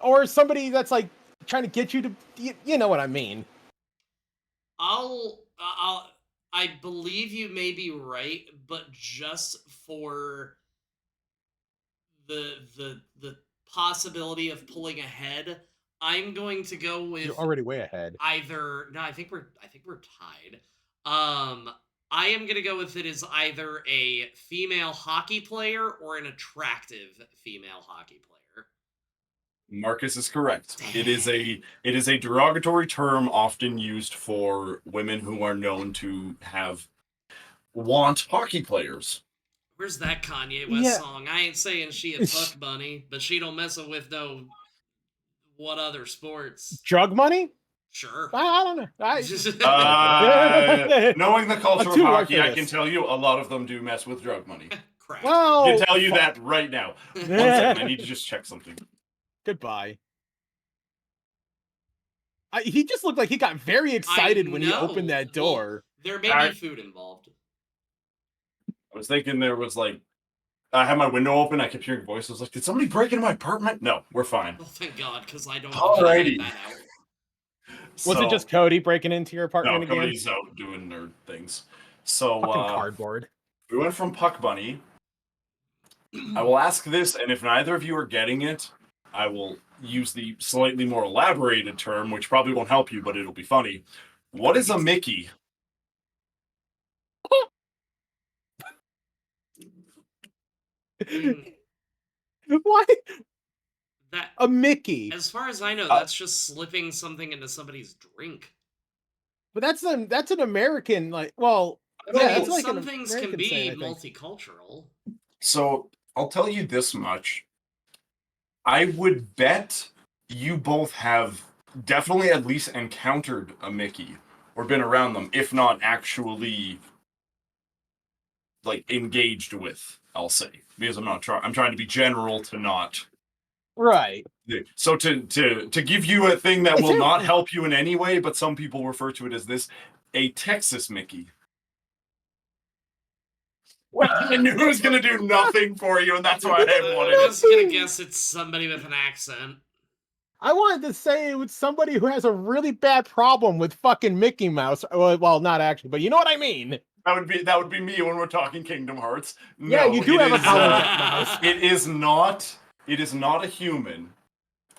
or somebody that's like trying to get you to? You know what I mean? I believe you may be right, but just for the possibility of pulling ahead, I'm going to go with You're already way ahead. either. No, I think we're tied. I am gonna go with it as either a female hockey player or an attractive female hockey player. Marcus is correct. It is a derogatory term often used for women who are known to want hockey players. Where's that Kanye West Yeah. song? I ain't saying she a puck bunny, but she don't mess with no what other sports. Drug money? Sure. I don't know. Knowing the culture of too hard hockey, for I this. can tell you a lot of them do mess with drug money. Crap. I Well, can tell you that right now. 1 second, I need to just check something. Goodbye. He just looked like he got very excited when he know. opened that Well, door. There may Alright. be food involved. I was thinking there was like, I had my window open. I kept hearing voices. I was like, did somebody break into my apartment? No, we're fine. Oh, thank God, because I don't Alrighty. that out. Was it just Cody breaking into your no? apartment again? Cody's out doing nerd things. So Fucking cardboard. we went from Puck Bunny. I will ask this, and if neither of you are getting it, I will use the slightly more elaborated term, which probably won't help you, but it'll be funny. What is a Mickey? Mm, Why that, a Mickey? as far as I know, that's just slipping something into somebody's drink. But that's an American like. Well, I yeah, mean, it's like some an things American can be saying, I think. multicultural. So I'll tell you this much. I would bet you both have definitely at least encountered a Mickey or been around them, if not actually like engaged with, I'll say. Because I'm trying to be general to not. Right. So to give you a thing that will not help you in any way, but some people refer to it as this, a Texas Mickey. I knew it was gonna do nothing for you, and that's why I didn't want I'm it. just gonna guess it's somebody with an accent. I wanted to say it was somebody who has a really bad problem with fucking Mickey Mouse. Well, not actually, but you know what I mean. That would be me when we're talking Kingdom Hearts. Yeah, No, you do it have a is, problem with that mouse. It is not. It is not a human.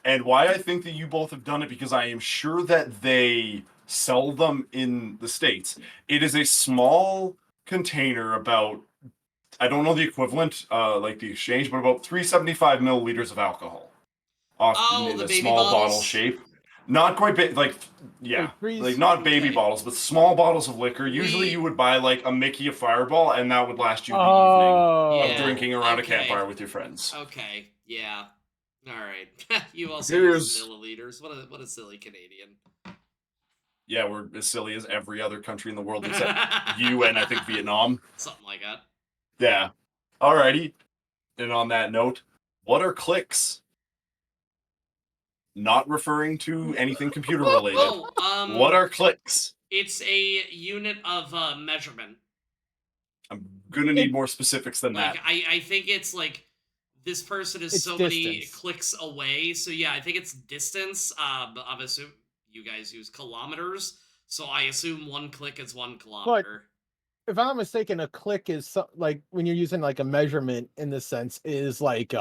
And why I think that you both have done it, because I am sure that they sell them in the States. It is a small container about, I don't know the equivalent, like the exchange, but about 375 milliliters of alcohol. Oh, In the a baby small bottle bottles? shape. Not quite big, like, yeah. Like Like, not baby okay. bottles, but small bottles of liquor. Usually We- you would buy, like, a Mickey of Fireball, and that would last you the evening Oh, of Yeah. drinking around okay. a campfire with your friends. Okay, yeah. All right. You also Here's- use milliliters. What a silly Canadian. Yeah, we're as silly as every other country in the world except you and I think Vietnam. Something like that. Yeah. Alrighty. And on that note, what are clicks? Not referring to anything computer related. Oh, What are clicks? It's a unit of measurement. I'm gonna need more specifics than Like that. I think it's like this person is It's so many distance. clicks away. So yeah, I think it's distance. But I'm assuming you guys use kilometers. So I assume 1 click is 1 kilometer. if I'm not mistaken, a click is like when you're using like a measurement in this sense is like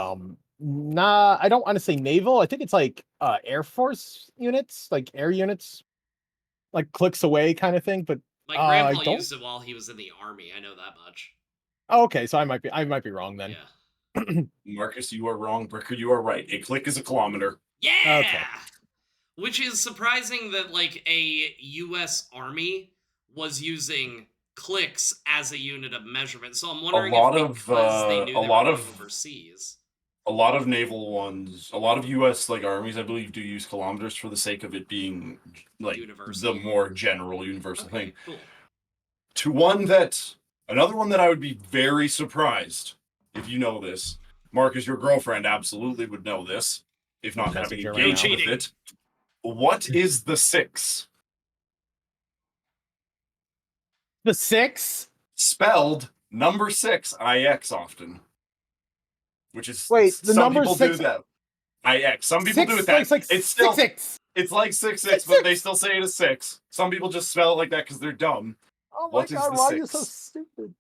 nah, I don't want to say naval. I think it's like Air Force units, like air units, like clicks away kind of thing. But My I grandpa don't- used it while he was in the army. I know that much. okay, so I might be wrong then. Yeah. Marcus, you are wrong. Bricker, you are right. A click is a kilometer. Yeah. Which is surprising that like a U.S. Army was using clicks as a unit of measurement. So I'm wondering lot if of, because they knew a they lot were of- going overseas. A lot of naval ones, a lot of U.S. like armies, I believe, do use kilometers for the sake of it being like Universal. the more general universal thing. Okay, cool. To another one that I would be very surprised if you know this. Marcus, your girlfriend absolutely would know this, if not having Message her right engaged now. with Cheating. it. What is the 6? The 6? Spelled number 6, IX often. Which is Wait, the some number people 6 do that. IX. Some people do it that. Like it's still 6. it's like 6 but they still say it as 6. Some people just spell it like that because they're dumb. Oh my What is god, the why are you so 6? stupid?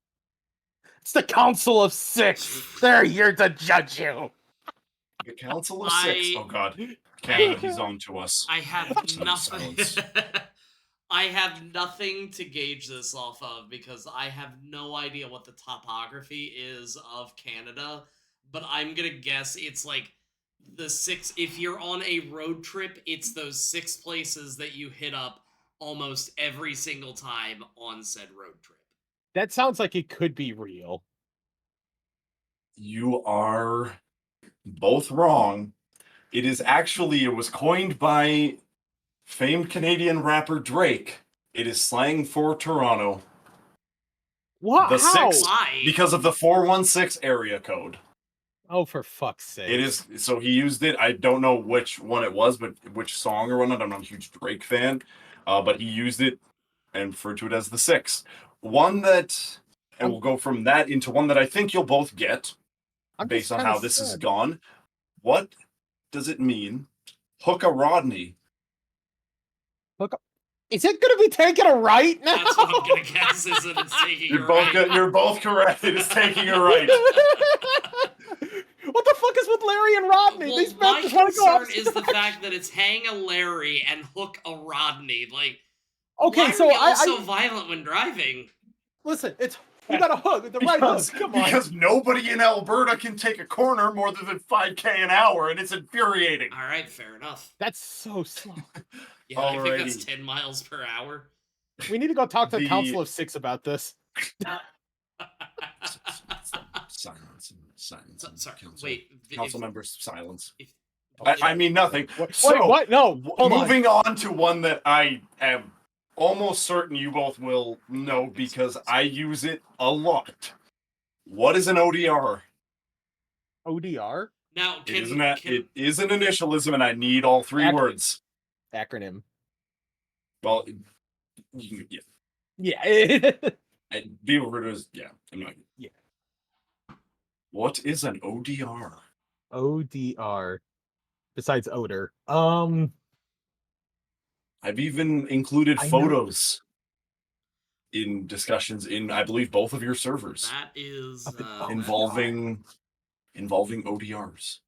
It's the Council of 6. They're here to judge you. The Council of 6. Oh god. Canada, he's on to us. I have Some nothing. silence. I have nothing to gauge this off of because I have no idea what the topography is of Canada. But I'm gonna guess it's like the 6. If you're on a road trip, it's those 6 places that you hit up almost every single time on said road trip. That sounds like it could be real. You are both wrong. It was coined by famed Canadian rapper Drake. It is slang for Toronto. What? The How? 6 Why? because of the 416 area code. Oh, for fuck's sake. It is, so he used it. I don't know which one it was, but which song or whatnot. I'm not a huge Drake fan, but he used it and referred to it as the 6. One that, and we'll go from that into one that I think you'll both get I'm based just on kinda how this has sad. gone. What does it mean? Hook a Rodney. Is it going to be taking a right now? That's what I'm gonna guess. Is that it's taking You're a both right. you're both correct. It is taking a right. What the fuck is with Larry and Rodney? Well, they spent my the 20 concern is the fact that it's hang a Larry and hook a Rodney. Like, Okay, why so are y'all I so violent when driving? listen. It's you got a hook, the right hook. Come on. Because nobody in Alberta can take a corner more than 5k an hour, and it's infuriating. All right, fair enough. That's so slow. Yeah, I think that's Alrighty. 10 miles per hour. We need to go talk to the The- Council of 6 about this. Silence. Sorry, Council. wait. Council members, silence. if- I mean nothing. Wait, So, what? No. Hold on. moving on to one that I am almost certain you both will know because I use it a lot. What is an ODR? ODR Now, It can, is an can it is an initialism, and I need all 3 Acronym. words. acronym. Well, you can, yeah, Yeah. be referred to as yeah. I'm not. Yeah. What is an ODR? ODR. besides odor. I've even included I know. photos in discussions in, I believe, both of your servers That is Up in- that- involving ODRs.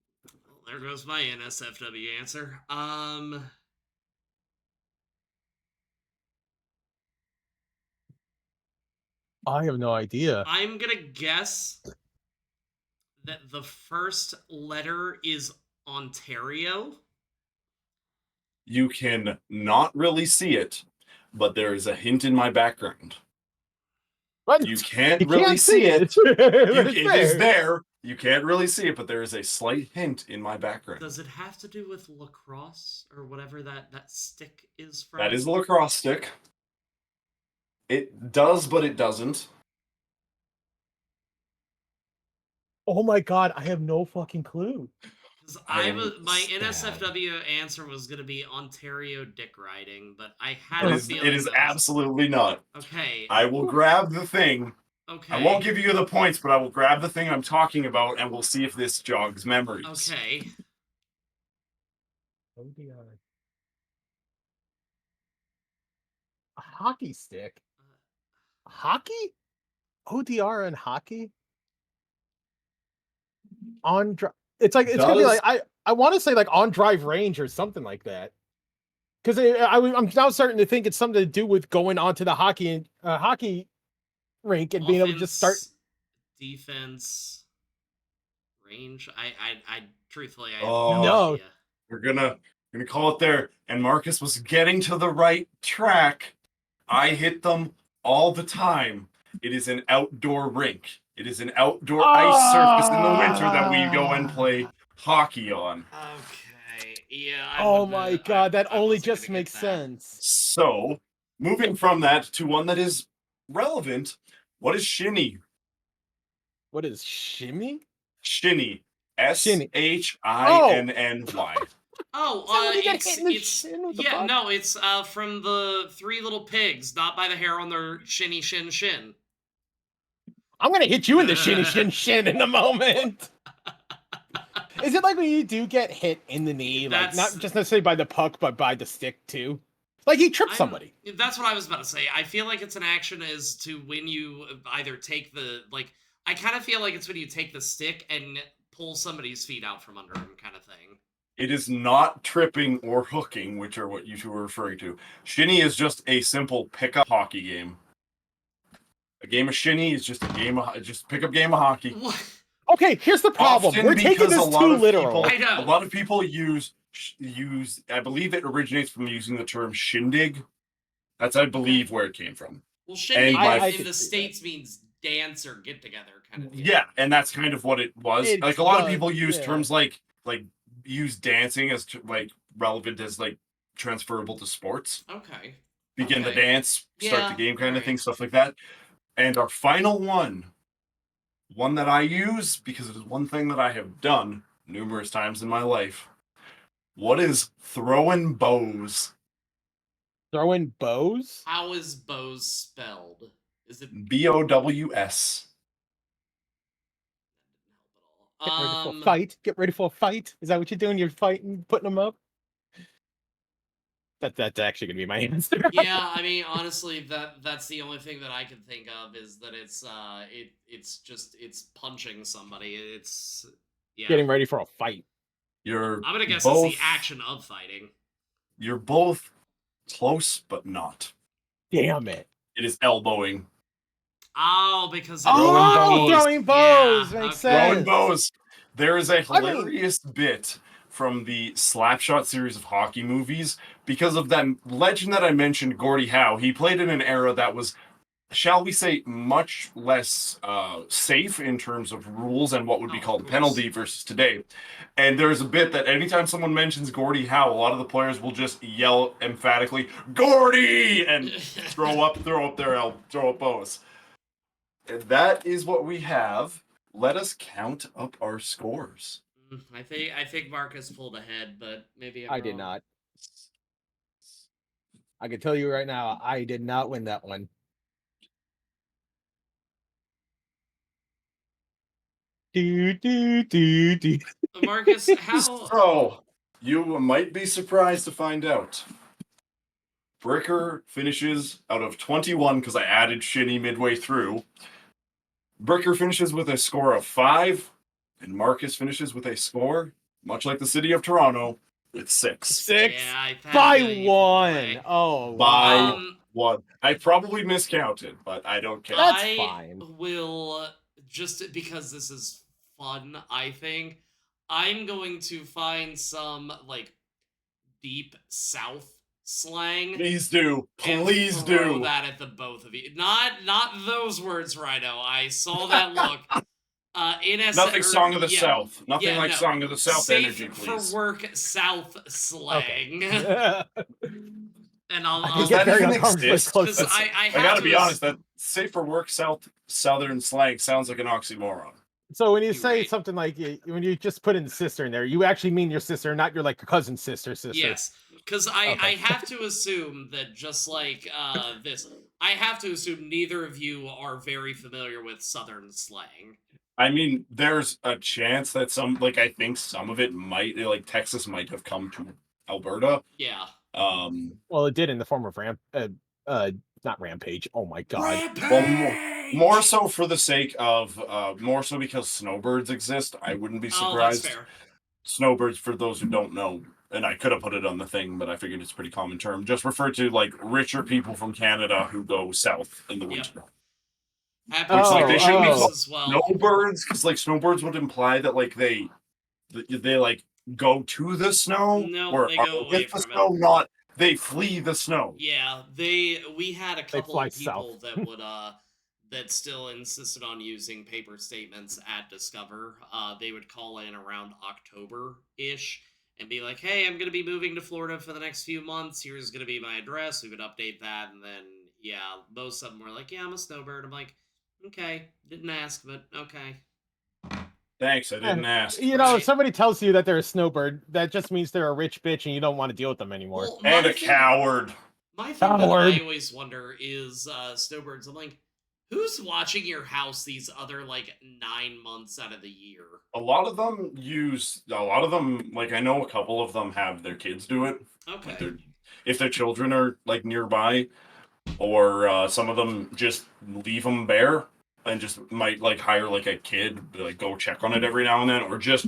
well, there goes my NSFW answer. I have no idea. I'm gonna guess that the first letter is Ontario. You can not really see it, but there is a hint in my background. What? You can't You really can't see it. It's It is there. there. You can't really see it, but there is a slight hint in my background. Does it have to do with lacrosse or whatever that stick is from? That is a lacrosse stick. It does, but it doesn't. Oh my god, I have no fucking clue. Because I my am NSFW answer was gonna be Ontario dick riding, but I had It a is, feeling it is that was- absolutely not. Okay. I will grab the thing. Okay. I won't give you the points, but I will grab the thing I'm talking about, and we'll see if this jogs memories. Okay. ODR. A hockey stick. Hockey? ODR and hockey? It's gonna be Does- like I want to say like on drive range or something like that. Because I'm now starting to think it's something to do with going onto the hockey rink and being able to just start. Offense, defense, range. I truthfully, I have Oh, no. idea. We're gonna call it there. And Marcus was getting to the right track. I hit them all the time. It is an outdoor rink. It is an outdoor ice surface in the winter that we go and play hockey on. Okay. Yeah. I Oh wouldn't my have- god, that I only wasn't just gonna get makes that. sense. So, moving from that to one that is relevant, what is shinny? What is shimmy? Shinny. Shinny. SHINNY. Oh, Is that when you get it's, hit in the it's shin with the yeah, puck? no, it's from the Three Little Pigs, not by the hair on their shinny shin shin. I'm gonna hit you in the shin in a moment. Is it like when you do get hit in the knee, like That's- not just necessarily by the puck, but by the stick too? Like he tripped I'm- somebody. That's what I was about to say. I feel like it's an action is to when you either take the like. I kind of feel like it's when you take the stick and pull somebody's feet out from under him, kind of thing. It is not tripping or hooking, which are what you two are referring to. Shinny is just a simple pickup hockey game. A game of shinny is just a game of just pickup game of hockey. What? Okay, here's the problem. Often We're taking because this a lot too of literal. people- I know. A lot of people use. I believe it originates from using the term shindig. That's, I believe, where it came from. Well, shindig I in could the see that. states means dance or get together, kind of thing. Yeah, and that's kind of what it was. It Like a lot of does, people use yeah. terms like use dancing as like relevant as like transferable to sports. Okay. Begin the Okay. dance, start Yeah, the game kind of thing, alright. stuff like that. And our final one that I use because it is one thing that I have done numerous times in my life. What is throwing bows? Throwing bows? How is bows spelled? Is it BOWS. Get ready for Um, a fight. Get ready for a fight. Is that what you're doing? You're fighting, putting them up. That's actually gonna be my answer. yeah, I mean, honestly, that's the only thing that I can think of is that it's punching somebody. It's yeah. Getting ready for a fight. You're I'm gonna guess both, it's the action of fighting. You're both close, but not. Damn it. It is elbowing. Oh, because Oh, throwing bows Yeah, makes okay. sense. Throwing bows. There is a I mean- hilarious bit from the Slapshot series of hockey movies because of that legend that I mentioned, Gordie Howe. He played in an era that was, shall we say, much less safe in terms of rules and what would be Oh, called of a course. penalty versus today. And there's a bit that anytime someone mentions Gordie Howe, a lot of the players will just yell emphatically, "Gordie!" and throw up bows. And that is what we have. Let us count up our scores. I think Marcus pulled ahead, but maybe I did not. I can tell you right now, I did not win that one. Do. Marcus, how? So, You might be surprised to find out. Bricker finishes out of 21 because I added Shinny midway through. Bricker finishes with a score of 5, and Marcus finishes with a score, much like the city of Toronto, with 6. 6 Yeah, I had a by feeling you'd 1. play. Oh, By wow. 1. I probably miscounted, but I don't care. That's I fine. will, just because this is fun, I think, I'm going to find some, like, deep South slang. Please do. And Please throw do. that at the both of you. Not those words, Rhino. I saw that look. Nothing Song of the South. Nothing like no. Song of the South Safe energy, please. for work South slang. And I'll I Does could get that very even uncomfortably exist? close because to I I have gotta to be honest, that safe for work Southern slang sounds like an oxymoron. So when you You're say right. something like when you just put in sister in there, you actually mean your sister, not your like cousin sister. Yes, because I Okay. have to assume that just like this, I have to assume neither of you are very familiar with Southern slang. I mean, there's a chance that I think some of it might, like Texas might have come to Alberta. Yeah. Well, it did in the form of not Rampage. Oh my god. Rampage! More so for the sake of, more so because snowbirds exist. I wouldn't be Oh, that's surprised. fair. Snowbirds, for those who don't know, and I could have put it on the thing, but I figured it's a pretty common term. Just refer to like richer people from Canada who go south in the winter. Happy Which, like, to they should be this called as well. Snowbirds, because like snowbirds would imply that like they like go to the snow, No, or they are go away with the from snow, it. not they flee the snow. Yeah, we had a couple fly of people south. that would that still insisted on using paper statements at Discover. They would call in around October-ish and be like, "Hey, I'm gonna be moving to Florida for the next few months. Here's gonna be my address." We would update that, and then yeah, most of them were like, "Yeah, I'm a snowbird." I'm like, "Okay, didn't ask, but okay." Thanks, I didn't ask. You know, Right. if somebody tells you that they're a snowbird, that just means they're a rich bitch and you don't want to deal with them anymore. Well, And my a thing- coward. My thing that I Coward. always wonder is snowbirds. I'm like, who's watching your house these other like 9 months out of the year? A lot of them, like I know a couple of them have their kids do it. Like Okay. if their children are like nearby, or some of them just leave them bare and just might like hire like a kid to like go check on it every now and then, or just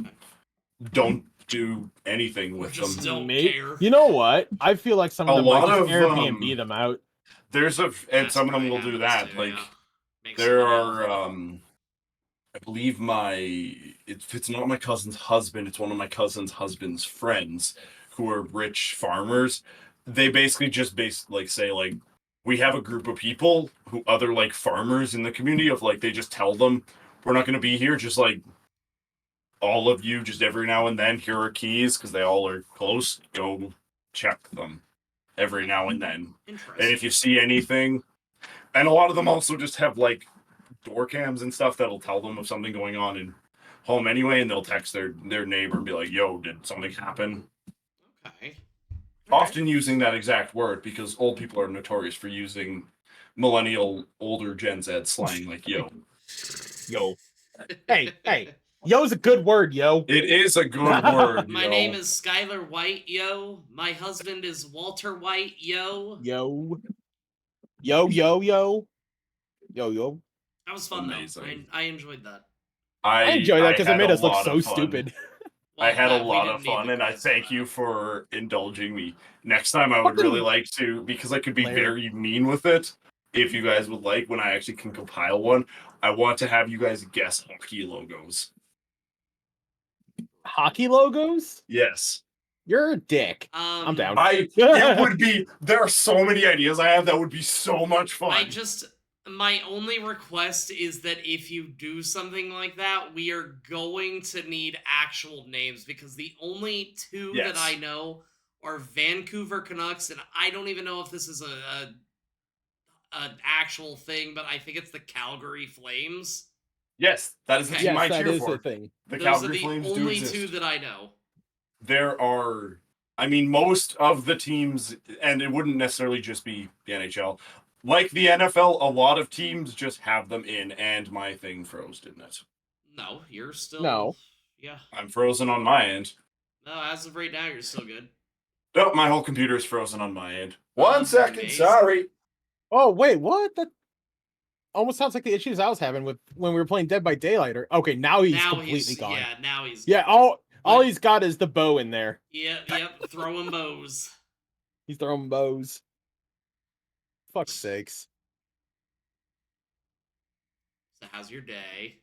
don't do anything with Just them. don't Maybe- care. You know what? I feel like some of A them might lot just of, Airbnb them out. and That's some of them probably will do happens that. too, Like yeah. Makes there money off are, it. I believe if it's not my cousin's husband, it's one of my cousin's husband's friends who are rich farmers. They basically just say like, we have a group of people who other like farmers in the community of like, they just tell them we're not going to be here. Just like all of you, just every now and then, here are keys because they all are close. Go check them every now and then. And Interesting. if you see anything, and a lot of them also just have like door cams and stuff that'll tell them of something going on in home anyway, and they'll text their neighbor and be like, "Yo, did something happen?" Okay. Often using that exact word because old people are notorious for using millennial, older Gen Z slang like "yo." Yo. Hey. Yo's a good word, yo. It is a good word. My yo. name is Skylar White, yo. My husband is Walter White, yo. Yo. Yo. That was fun Amazing. though. I enjoyed that. I enjoyed that because it had made a us look lot so of fun. stupid. I had a Well, we lot didn't of need fun, the and I quiz for thank that. you for indulging me. Next time, I would Fucking really like to, because I could be Larry. very mean with it. If you guys would like, when I actually can compile one, I want to have you guys guess hockey logos. Hockey logos? Yes, You're a dick. I'm down. it would be. There are so many ideas I have that would be so much fun. My only request is that if you do something like that, we are going to need actual names because the only two Yes. that I know are Vancouver Canucks, and I don't even know if this is an actual thing, but I think it's the Calgary Flames. Yes, that is the Okay. team Yes, I that cheer is for. a thing. The Those Calgary are the Flames do only exist. two that I know. There are, I mean, most of the teams, and it wouldn't necessarily just be the NHL. Like the NFL, a lot of teams just have them in, and my thing froze, didn't it? No, you're still. No. Yeah. I'm frozen on my end. As of right now, you're still good. Nope, my whole computer is frozen on my end. Oh, 1 second, amazing. sorry. Oh wait, what? That almost sounds like the issues I was having with when we were playing Dead by Daylight. Or okay, now he's completely gone. Yeah, now he's Yeah, gone. all he's got is the bow in there. Yep, throwing bows. He's throwing bows. Fuck's sakes. So how's your day?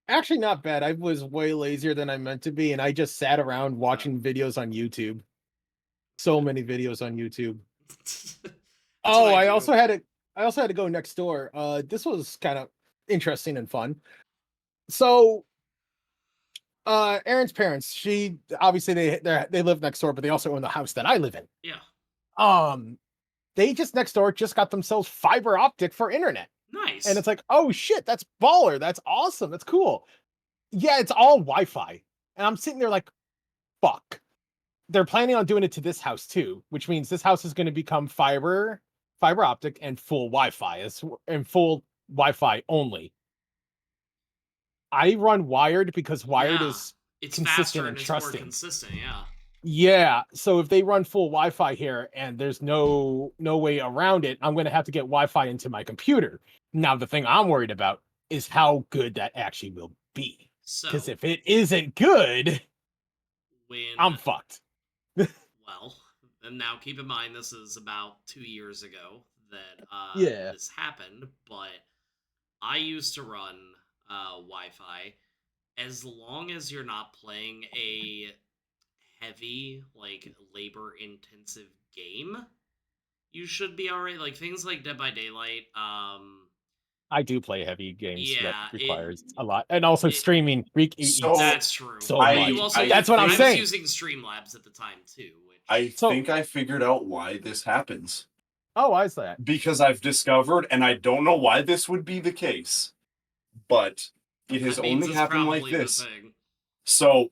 Actually, not bad. I was way lazier than I meant to be, and I just sat around watching videos on YouTube. So many videos on YouTube. That's Oh, what I I do. also had to go next door. This was kind of interesting and fun. So, Aaron's parents, she obviously they live next door, but they also own the house that I live in. Yeah. They just next door just got themselves fiber optic for internet. Nice. And it's like, oh shit, that's baller. That's awesome. That's cool. Yeah, it's all Wi-Fi. And I'm sitting there like, fuck. They're planning on doing it to this house too, which means this house is going to become fiber optic and full Wi-Fi and full Wi-Fi only. I run wired because wired is it's consistent faster and and it's trusting. more consistent. Yeah. Yeah, so if they run full Wi-Fi here and there's no way around it, I'm going to have to get Wi-Fi into my computer. Now, the thing I'm worried about is how good that actually will be. So Because if it isn't good, I'm fucked. Well, and now keep in mind this is about 2 years ago that this happened, but I used to run Wi-Fi. As long as you're not playing a heavy, like labor-intensive game, you should be alright. Like things like Dead by Daylight. I do play heavy games Yeah, that requires a lot, and also streaming. That's true. So I- much. I- That's what I'm saying. I was using Streamlabs at the time too. Which I think I figured out why this happens. Oh, why is that? Because I've discovered, and I don't know why this would be the case, but it has that means only it's happened like probably the this. thing. So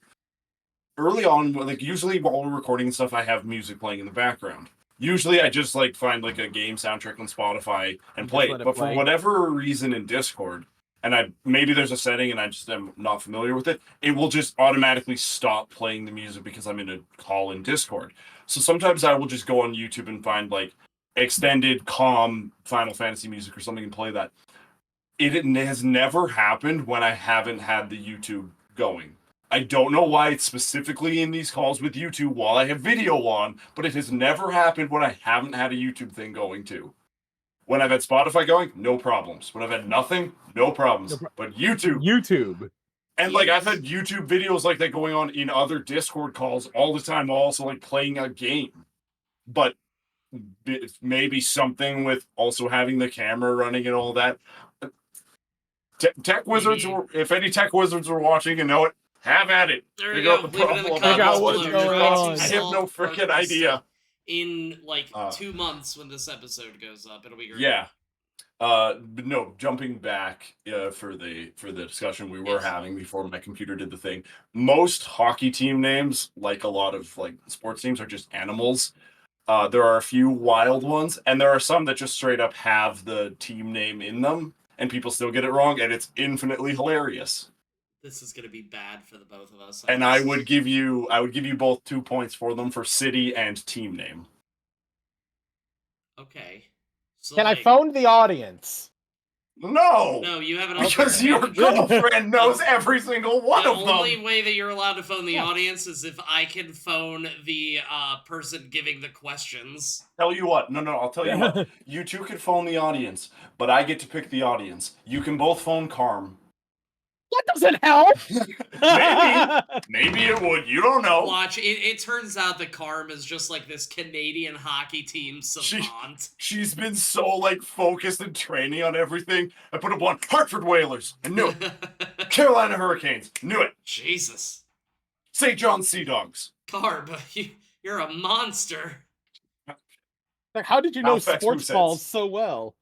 early on, like usually while we're recording stuff, I have music playing in the background. Usually I just like find like a game soundtrack on Spotify and play it. But for whatever reason in Discord, and maybe there's a setting and I just am not familiar with it, it will just automatically stop playing the music because I'm in a call in Discord. So sometimes I will just go on YouTube and find like extended calm Final Fantasy music or something and play that. It has never happened when I haven't had the YouTube going. I don't know why it's specifically in these calls with YouTube while I have video on, but it has never happened when I haven't had a YouTube thing going too. When I've had Spotify going, no problems. When I've had nothing, no problems. But YouTube. And like I've had YouTube videos like that going on in other Discord calls all the time, also like playing a game. But maybe something with also having the camera running and all that. Tech wizards, if any tech wizards are watching and know it, have at it. There you go. Leave it in the comments below. I have no freaking idea. In like 2 months when this episode goes up, it'll be great. Yeah. But no, jumping back for the discussion we were having before my computer did the thing. Most hockey team names, like a lot of like sports teams, are just animals. There are a few wild ones, and there are some that just straight up have the team name in them, and people still get it wrong, and it's infinitely hilarious. This is gonna be bad for the both of us. And I would give you both 2 points for them for city and team name. Okay. So Can I phone the audience? No! No, you haven't. Because your girlfriend knows every single one of them. The only way that you're allowed to phone the audience is if I can phone the person giving the questions. Tell you what. No, I'll tell you what. You two can phone the audience, but I get to pick the audience. You can both phone Carm. That doesn't help. Maybe it would. You don't know. Watch, it turns out that Carm is just like this Canadian hockey team savant. She's been so like focused and training on everything. I put up one Hartford Whalers. I knew it. Carolina Hurricanes. Knew it. Jesus. St. John Sea Dogs. Carb, you're a monster. Like, how did you know sports balls so well?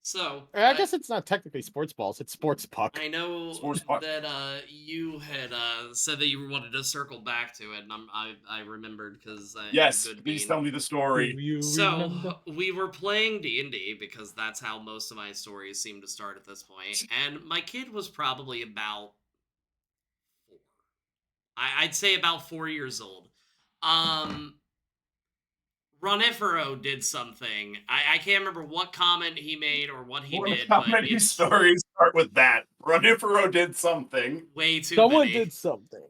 So I guess it's not technically sports balls; it's sports puck. I know that you had said that you wanted to circle back to it, and I remembered because yes, please tell me the story. So we were playing D&D because that's how most of my stories seem to start at this point, and my kid was probably about 4. I'd say about 4 years old. Um, Runifero did something. I can't remember what comment he made or what he did, How but many it's stories start with that? Runifero did something. way too Someone many. did something.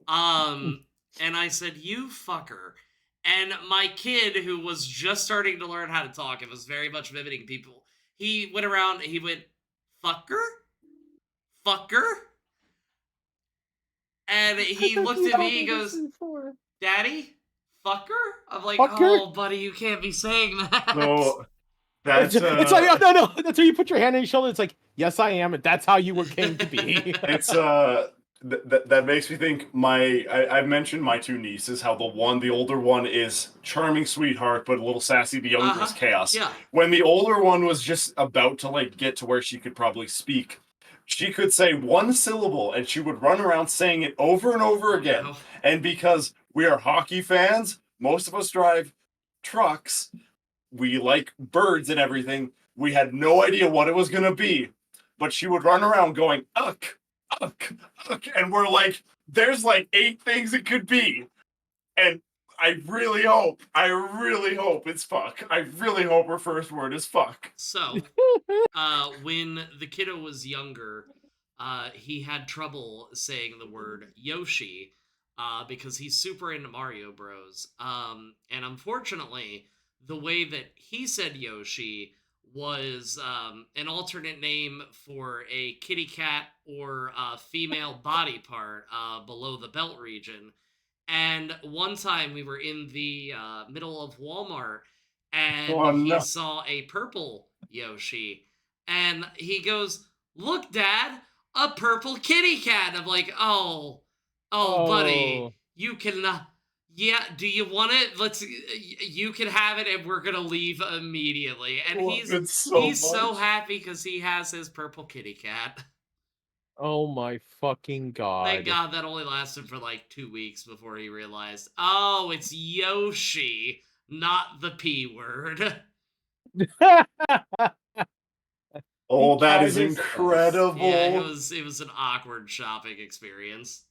And I said, "You fucker." And my kid, who was just starting to learn how to talk and was very much mimicking people, he went around, he went, "Fucker? Fucker?" And he looked at me, he goes, "Daddy? Fucker?" I'm like, Fucker? "Oh, buddy, you can't be saying that." So that's It's like, oh, no, that's where you put your hand on your shoulder. It's like, yes, I am, and that's how you came to be. it's that makes me think I've mentioned my two nieces, how the older one is charming sweetheart but a little sassy, the younger is chaos. Yeah. When the older one was just about to like get to where she could probably speak, she could say one syllable and she would run around saying it over and over again. No. And because we are hockey fans, most of us drive trucks, we like birds and everything, we had no idea what it was going to be, but she would run around going uck, uck, uck, and we're like, there's like 8 things it could be. And I really hope it's fuck. I really hope her first word is fuck. So, when the kiddo was younger, he had trouble saying the word Yoshi, because he's super into Mario Bros. And unfortunately, the way that he said Yoshi was an alternate name for a kitty cat or a female body part below the belt region. And one time we were in the middle of Walmart, and Oh, he no. saw a purple Yoshi, and he goes, "Look, Dad, a purple kitty cat." I'm like, oh, buddy, Oh. you can, yeah, do you want it? You can have it, and we're gonna leave immediately. And Love it he's so much. happy because he has his purple kitty cat. Oh my fucking Thank god. God that only lasted for like 2 weeks before he realized, oh, it's Yoshi, not the P word. Oh, that tried is his best. incredible. Yeah, it was an awkward shopping experience.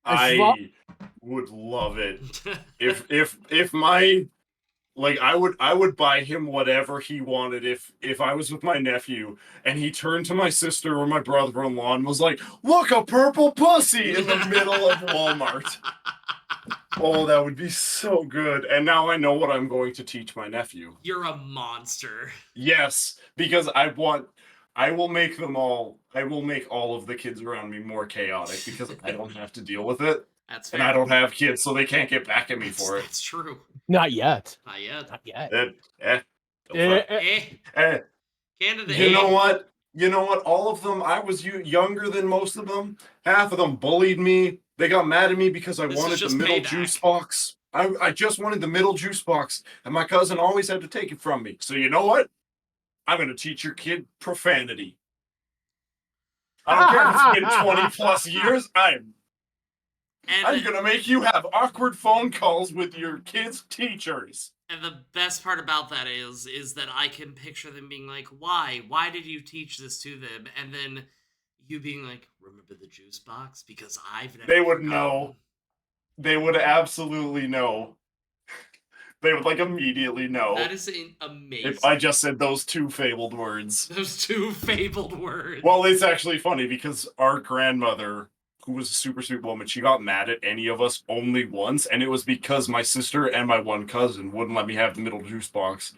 I would love it if my like I would buy him whatever he wanted if I was with my nephew and he turned to my sister or my brother-in-law and was like, "Look, a purple pussy," in the middle of Walmart. Oh, that would be so good. And now I know what I'm going to teach my nephew. You're a monster. Yes, because I will make all of the kids around me more chaotic because I don't have to deal with it. That's fair. And I don't have kids, so they can't get back at me for it. That's true. Not yet. Not yet. Not yet. Candidate. You know what? You know what? All of them, I was younger than most of them. Half of them bullied me. They got mad at me because I This is wanted the just middle payback. juice box. I just wanted the middle juice box, and my cousin always had to take it from me. So you know what? I'm going to teach your kid profanity. I don't care if it's been 20 plus years. I'm going to make you have awkward phone calls with your kids' teachers. And the best part about that is that I can picture them being like, "Why? Why did you teach this to them?" And then you being like, "Remember the juice box? Because I've never." They would know. They would absolutely know. They would like immediately know. That is amazing. If I just said those 2 fabled words. Those 2 fabled words. Well, it's actually funny because our grandmother, who was a super sweet woman, she got mad at any of us only once, and it was because my sister and my one cousin wouldn't let me have the middle juice box.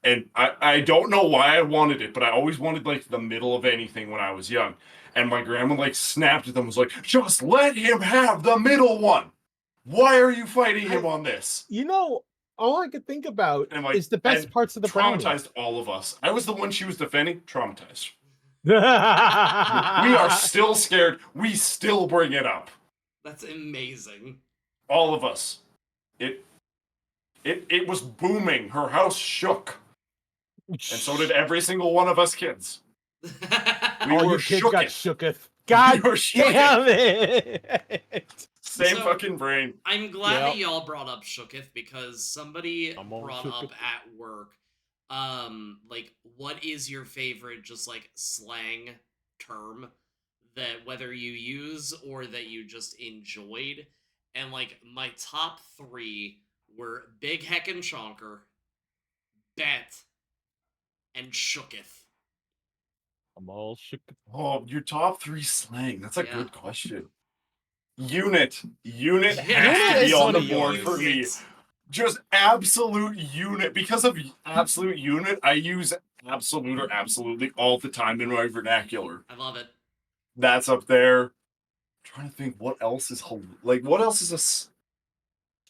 And I don't know why I wanted it, but I always wanted like the middle of anything when I was young. And my grandma like snapped at them, was like, "Just let him have the middle one. Why are you fighting him on this?" You know, all I could think about And like, is the best and parts of the brownie. traumatized all of us. I was the one she was defending. Traumatized. We We are still scared. We still bring it up. That's amazing. All of us. It was booming. Her house shook. And so did every single one of us kids. We all were your kids got shooketh. shooketh. God were shooketh. damn it! Same So- fucking brain. I'm glad Yep. that y'all brought up shooketh because somebody I'm all brought shooketh. up at work, like, what is your favorite just like slang term that whether you use or that you just enjoyed. And like my top three were Big Heckin' Chonker, Bet, and Shooketh. I'm all shook. Oh, your top 3 slang. That's a Yeah. good question. Unit. Unit Yeah, has to is be on one the of board yours. for me. Just absolute unit. Because of absolute unit, I use absolute or absolutely all the time in my vernacular. I love it. That's up there. I'm trying to think what else is like what else is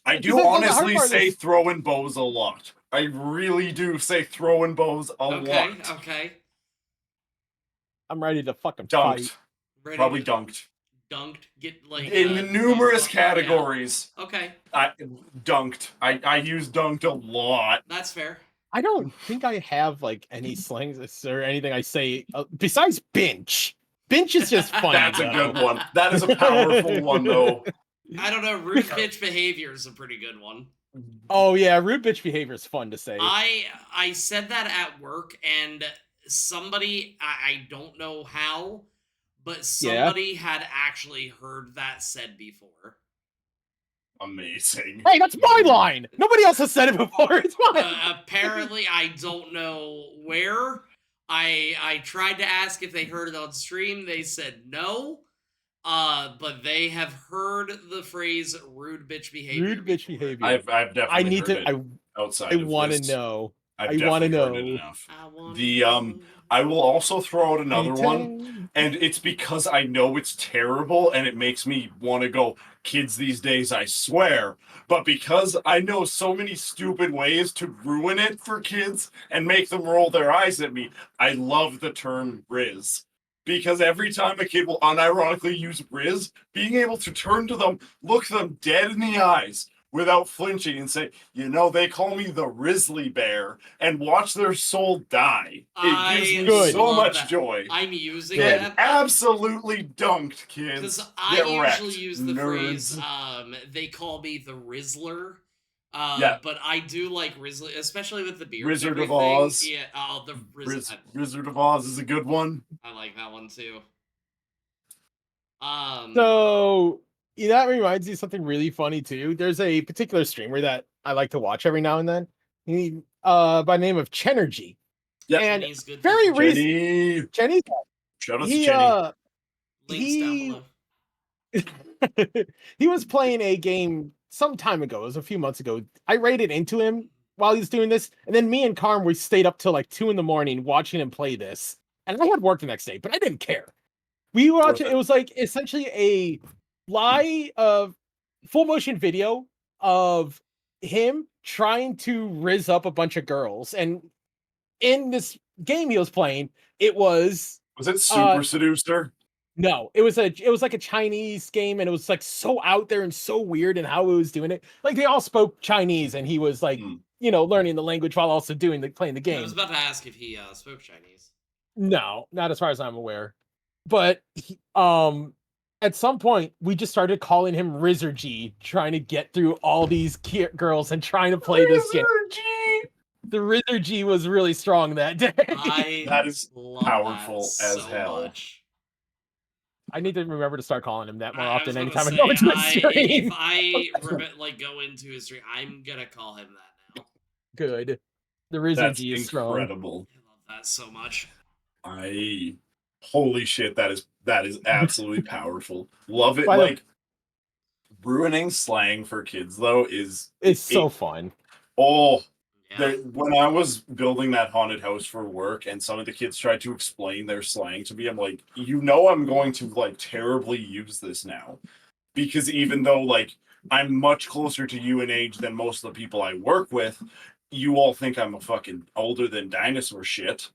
I do Because the hard honestly part say is- throwing bows a lot. I really do say throwing bows a Okay, lot. okay. I'm ready to fucking fight. Dunked. Ready Probably to dunked. dunked. Get like In the numerous dunked up, yeah. categories. Okay, I dunked. I use dunked a lot. that's fair. I don't think I have like any slangs or anything I say besides binge. Binge is just funny. That's a though. good one. That is a powerful one though. I don't know. Rude bitch behavior is a pretty good one. Oh yeah, rude bitch behavior is fun to say. I said that at work, and somebody I don't know how, but somebody had actually heard that said before. Amazing. Hey, that's my line. Nobody else has said it before. It's mine. Apparently, I don't know where. I tried to ask if they heard it on stream. They said no. But they have heard the phrase "rude bitch behavior." Rude bitch before. behavior. I've definitely I need heard to. it outside I of want to this. know. I've I wanna definitely heard it know. enough. I wanna The, know. I will also throw out another one, and it's because I know it's terrible and it makes me want to go, kids these days, I swear. But because I know so many stupid ways to ruin it for kids and make them roll their eyes at me, I love the term Riz. Because every time a kid will unironically use Riz, being able to turn to them, look them dead in the eyes without flinching and say, you know, they call me the Risley Bear, and watch their soul die. It gives me Good. so love much that. joy. I'm using Get that absolutely dunked, kids. because I Get usually wrecked, use the nerds. phrase. They call me the Rizzler. Yeah. But I do like Rizzler, especially with the beard. Wizard and of everything. Oz. Yeah. Oh, the Rizzler. Wizard of Oz is a good one. I like that one too. So that reminds me of something really funny too. There's a particular streamer that I like to watch every now and then. He by the name of Chenergy. Yeah. And Jenny's good very people. Jenny. Jenny's Shout out to he Jenny. Links down he- below. he was playing a game some time ago. It was a few months ago. I raided into him while he was doing this, and then me and Carm we stayed up till like 2 a.m. watching him play this. And I had work the next day, but I didn't care. We were watching. It was like essentially a live full motion video of him trying to rizz up a bunch of girls. And in this game he was playing, it was it Super Seducer? no, it was like a Chinese game, and it was like so out there and so weird and how it was doing it. Like they all spoke Chinese, and he was like, learning the language while also playing the game. I was about to ask if he spoke Chinese. No, not as far as I'm aware. But at some point we just started calling him Rizzergy, trying to get through all these girls and trying to play this game. The Rizzergy was really strong that day. That is love powerful that as so hell. Much. I need to remember to start calling him that more I was often gonna anytime I say, go into a If stream. I go into his stream, I'm gonna call him that now. Good. The That's Rizzergy is strong. incredible. I love that so much. Holy shit, that is absolutely powerful. Love it. By the- Like ruining slang for kids though is It's so fun. Yeah. when I was building that haunted house for work and some of the kids tried to explain their slang to me, I'm like, I'm going to like terribly use this now. Because even though like I'm much closer to you in age than most of the people I work with, you all think I'm a fucking older than dinosaur shit.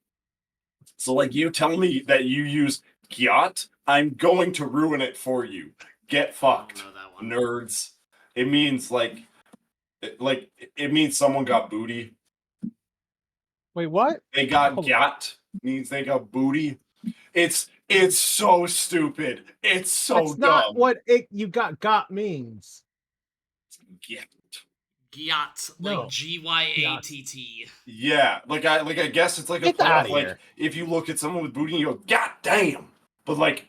So like you tell me that you use gyat, I'm going to ruin it for you. Get fucked, I don't know that one. nerds. It means it means someone got booty. Wait, what? They got Hold gyat means they got booty. It's so stupid. It's so That's dumb. not what you got means. Gyat. Gyat, like No. Gyat. Yeah, like I guess it's like a Get play outta off, like here. if you look at someone with booty and you go, God damn. But like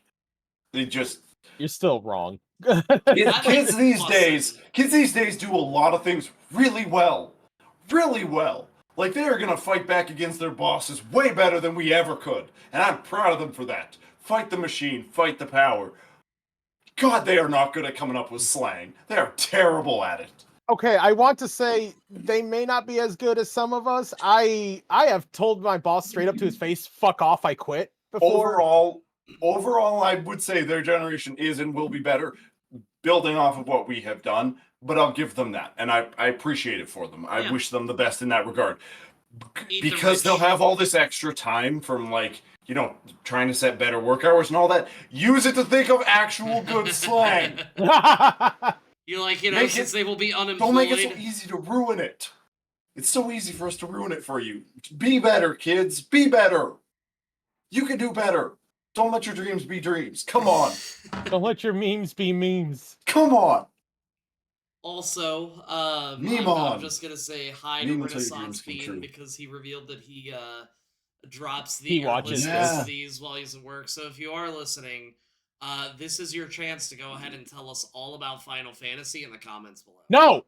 They just You're still wrong. I like kids these Boston. days do a lot of things really well. Really well. Like they are gonna fight back against their bosses way better than we ever could. And I'm proud of them for that. Fight the machine, fight the power. God, they are not good at coming up with slang. They are terrible at it. Okay, I want to say they may not be as good as some of us. I have told my boss straight up to his face, "Fuck off, I quit." Before. Overall, I would say their generation is and will be better, building off of what we have done. But I'll give them that, and I appreciate it for them. I Yeah. wish them the best in that regard, Eat the because they'll rich. have all this extra time from like trying to set better work hours and all that. Use it to think of actual good slang. You're like, Make since they will be unemployed. Don't make it so easy to ruin it. It's so easy for us to ruin it for you. Be better, kids. Be better. You can do better. Don't let your dreams be dreams. Come on. Don't let your memes be memes. Come on. Also, Meme I'm on. just gonna say hi Meme to until your Renaissance dreams come Fiend true. because he revealed that he drops the He watches this. these while he's at work. So if you are listening, this is your chance to go ahead and tell us all about Final Fantasy in the comments below. No.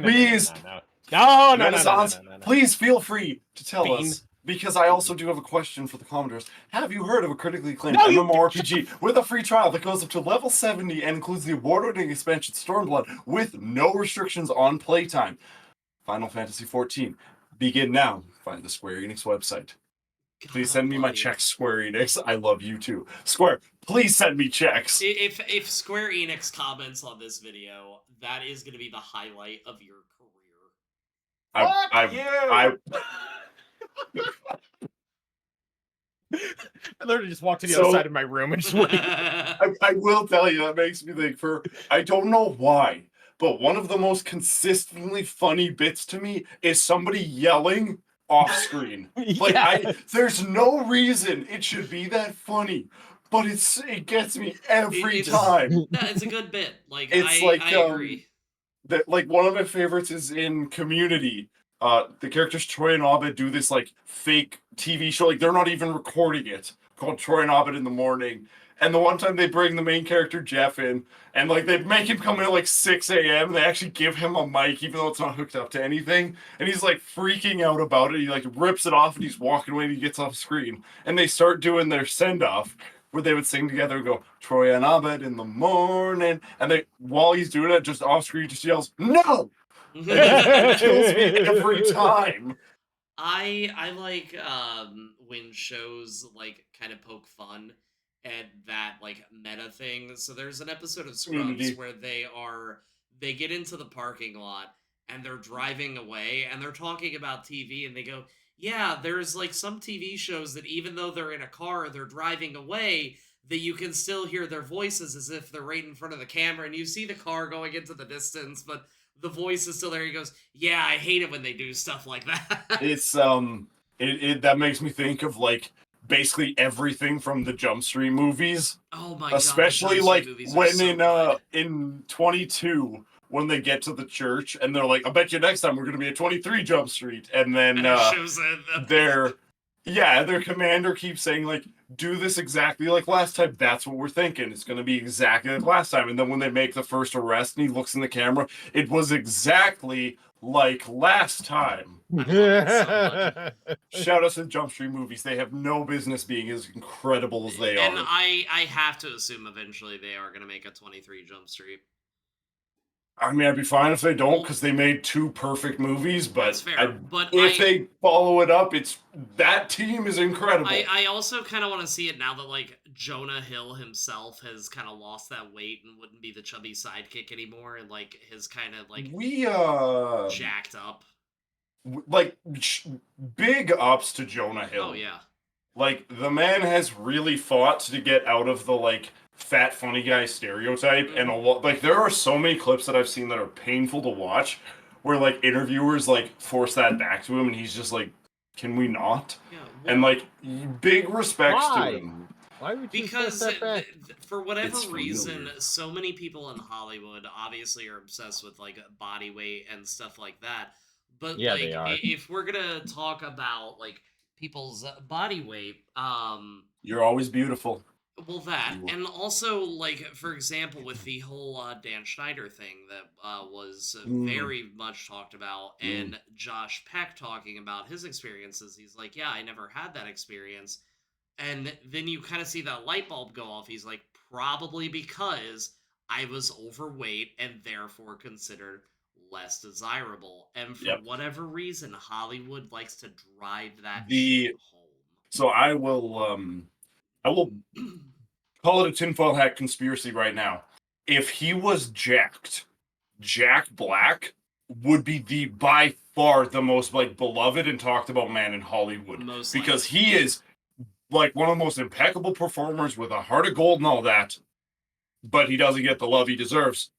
Please. No. Renaissance, please feel free to tell Fiend. us, because I also do have a question for the Commodores. Have you heard of a critically acclaimed No, you- MMORPG with a free trial that goes up to level 70 and includes the award-winning expansion Stormblood with no restrictions on playtime? Final Fantasy XIV. Begin now. Find the Square Enix website. Please God send me my almighty. checks, Square Enix. I love you too. Square, please send me checks. If Square Enix comments on this video, that is going to be the highlight of your career. I I literally just walked to the So- other side of my room and just went. I will tell you, that makes me think I don't know why, but one of the most consistently funny bits to me is somebody yelling off screen. Like Yeah. there's no reason it should be that funny, but it gets me every It's- time. No, it's a good bit. Like It's I like, agree. That like one of my favorites is in Community. The characters Troy and Abed do this like fake TV show, like they're not even recording it, called Troy and Abed in the Morning. And the one time they bring the main character Jeff in, and like they make him come in at like 6 a.m. and they actually give him a mic, even though it's not hooked up to anything. And he's like freaking out about it. He like rips it off and he's walking away and he gets off screen. And they start doing their send off where they would sing together and go, Troy and Abed in the morning. And they, while he's doing it, just off screen, just yells, "No!" It kills me every time. I like when shows like kind of poke fun at that like meta thing. So there's an episode of Scrubs Community. where they get into the parking lot and they're driving away and they're talking about TV and they go, "Yeah, there's like some TV shows that even though they're in a car, they're driving away, that you can still hear their voices as if they're right in front of the camera and you see the car going into the distance, but the voice is still there." He goes, "Yeah, I hate it when they do stuff like that." It's that makes me think of like basically everything from the Jump Street movies, Oh my god! especially those like movies are when so in 22 when they get to the church and they're like, "I bet you next time we're gonna be at 23 Jump Street," and then good. And it shows their commander keeps saying like, "Do this exactly like last time." That's what we're thinking. It's gonna be exactly like last time. And then when they make the first arrest and he looks in the camera, it was exactly like last time. Shout out to the Jump Street movies. They have no business being as incredible as they and are. I have to assume eventually they are going to make a 23 Jump Street. I mean, I'd be fine if they don't, because they made two perfect movies. But That's fair. But if they follow it up, that team is incredible. I also kind of want to see it now that like Jonah Hill himself has kind of lost that weight and wouldn't be the chubby sidekick anymore, and like his kind of like we jacked up. like big ups to Jonah Hill. Oh yeah. Like the man has really fought to get out of the like fat funny guy stereotype, and a lot like there are so many clips that I've seen that are painful to watch where like interviewers like force that back to him and he's just like, "Can we not?" Yeah. And like big respects Why? to him. Why would you Because that back? for whatever It's reason, familiar. so many people in Hollywood obviously are obsessed with like body weight and stuff like that. But Yeah, like, they are. if we're gonna talk about like people's body weight, You're always beautiful. Well, that, You- and also, like, for example, with the whole Dan Schneider thing that was Mm, very much talked about, mm. and Josh Peck talking about his experiences. He's like, yeah, I never had that experience. And then you kind of see that light bulb go off. He's like, probably because I was overweight and therefore considered less desirable. And for Yep. whatever reason, Hollywood likes to drive that shit The so I will home. call it a tinfoil hat conspiracy right now. If he was jacked, Jack Black would be the by far the most like beloved and talked about man in Hollywood Most because likely. he is like one of the most impeccable performers with a heart of gold and all that, but he doesn't get the love he deserves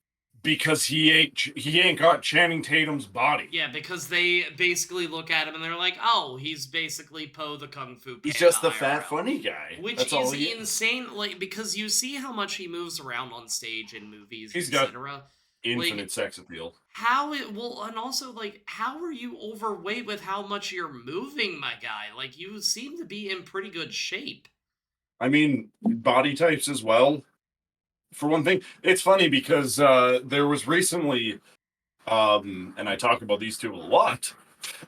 because he ain't got Channing Tatum's body. Yeah, because they basically look at him and they're like, "Oh, he's basically Poe the Kung Fu Panda He's just the fat IRL." funny guy. Which That's all is he is. insane, like because you see how much he moves around on stage in movies, He's got etc. infinite Like sex appeal. how it well, and also like how are you overweight with how much you're moving, my guy? Like you seem to be in pretty good shape. I mean, body types as well. For one thing, it's funny because there was recently, and I talk about these two a lot.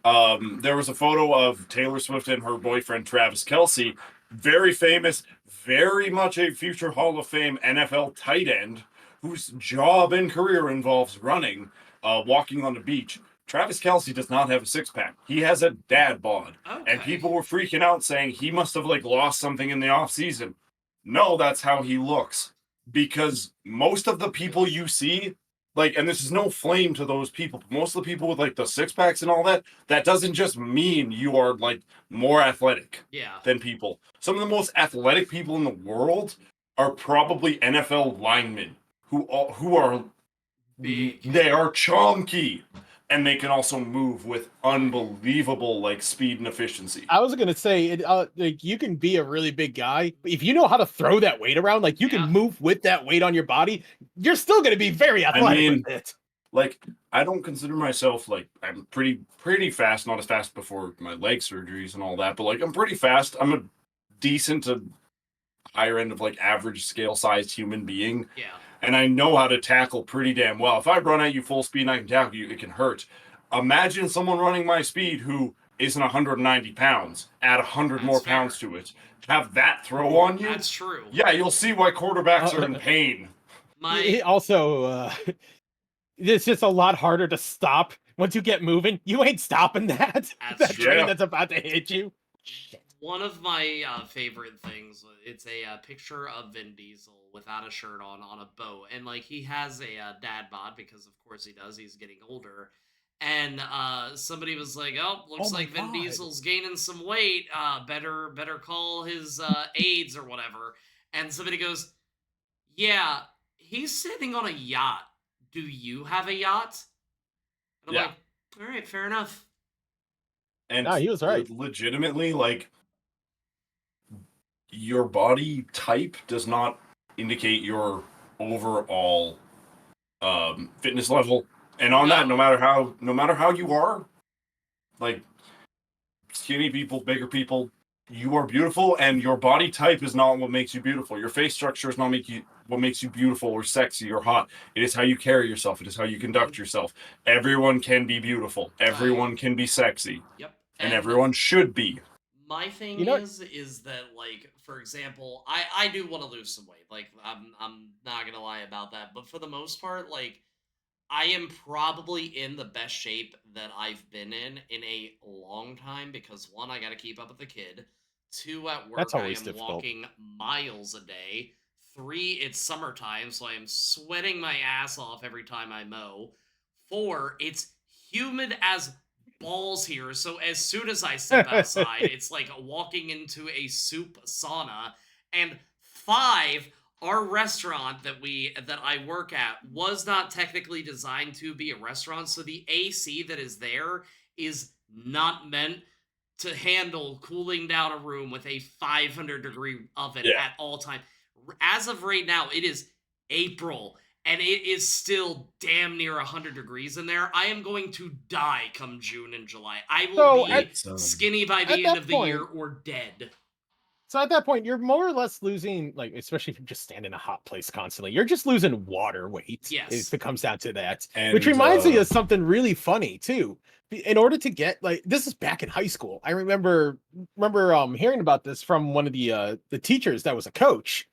There was a photo of Taylor Swift and her boyfriend Travis Kelsey, very famous, very much a future Hall of Fame NFL tight end whose job and career involves running, walking on the beach. Travis Kelsey does not have a six pack. He has a dad bod. And Okay. people were freaking out saying he must have like lost something in the off season. No, that's how he looks. Because most of the people you see, like, and this is no flame to those people, but most of the people with like the six packs and all that, that doesn't just mean you are like more athletic Yeah. than people. Some of the most athletic people in the world are probably NFL linemen who are Big. they are chunky and they can also move with unbelievable like speed and efficiency. I was gonna say, like you can be a really big guy, but if you know how to throw that weight around, like you Yeah. can move with that weight on your body, you're still gonna be very athletic mean, with it. Like I don't consider myself like I'm pretty fast, not as fast before my leg surgeries and all that, but like I'm pretty fast. I'm a decent to higher end of like average scale sized human being, Yeah. and I know how to tackle pretty damn well. If I run at you full speed and I can tackle you, it can hurt. Imagine someone running my speed who isn't 190 pounds, add 100 more That's fair. pounds to it, have that throw on you. That's true. Yeah, you'll see why quarterbacks are in pain. My Also, it's just a lot harder to stop once you get moving. You ain't stopping that. That's That true. train Yeah. that's about to hit you. Shit. One of my favorite things, it's a picture of Vin Diesel without a shirt on a boat. And, like, he has a dad bod because, of course, he does. He's getting older. And somebody was like, oh, looks Oh my like Vin God. Diesel's gaining some weight. Better call his aides or whatever. And somebody goes, yeah, he's sitting on a yacht. Do you have a yacht? And I'm Yeah. like, all right, fair enough. And No, he was right. legitimately, like, your body type does not indicate your overall fitness level. And on that, No. no matter how you are, like skinny people, bigger people, you are beautiful, and your body type is not what makes you beautiful. Your face structure is not what makes you beautiful or sexy or hot. It is how you carry yourself. It is how you conduct yourself. Everyone can be beautiful. Everyone can be sexy, Yep. and everyone should be. My thing You know- is that, like, for example, I do want to lose some weight. Like, I'm not gonna lie about that. But for the most part, like, I am probably in the best shape that I've been in a long time because one, I got to keep up with the kid. Two, at work, That's I always am difficult. walking miles a day. Three, it's summertime, so I am sweating my ass off every time I mow. Four, it's humid as balls here, so as soon as I step outside, it's like walking into a soup sauna. And five, our restaurant that I work at was not technically designed to be a restaurant, so the AC that is there is not meant to handle cooling down a room with a 500-degree oven Yeah. at all time. As of right now, it is April and it is still damn near 100 degrees in there. I am going to die come June and July. I will So be at- skinny by at the end that of the year point- or dead. So at that point, you're more or less losing, like, especially if you just stand in a hot place constantly, you're just losing water weight. Yes. If it comes down to that. And, Which reminds me of something really funny too. In order to get, like, this is back in high school. I remember hearing about this from one of the teachers that was a coach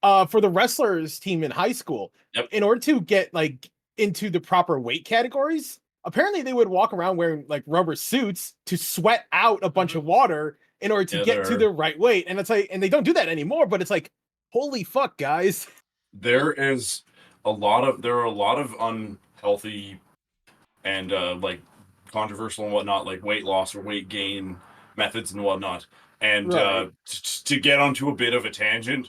for the wrestlers team in high school. Yep. In order to get like into the proper weight categories, apparently they would walk around wearing like rubber suits to sweat out a bunch of water in order to get to the right weight. And it's like, and they don't do that anymore, but it's like, holy fuck, guys. there are a lot of unhealthy and like controversial and whatnot, like weight loss or weight gain methods and whatnot. And Right. to get onto a bit of a tangent,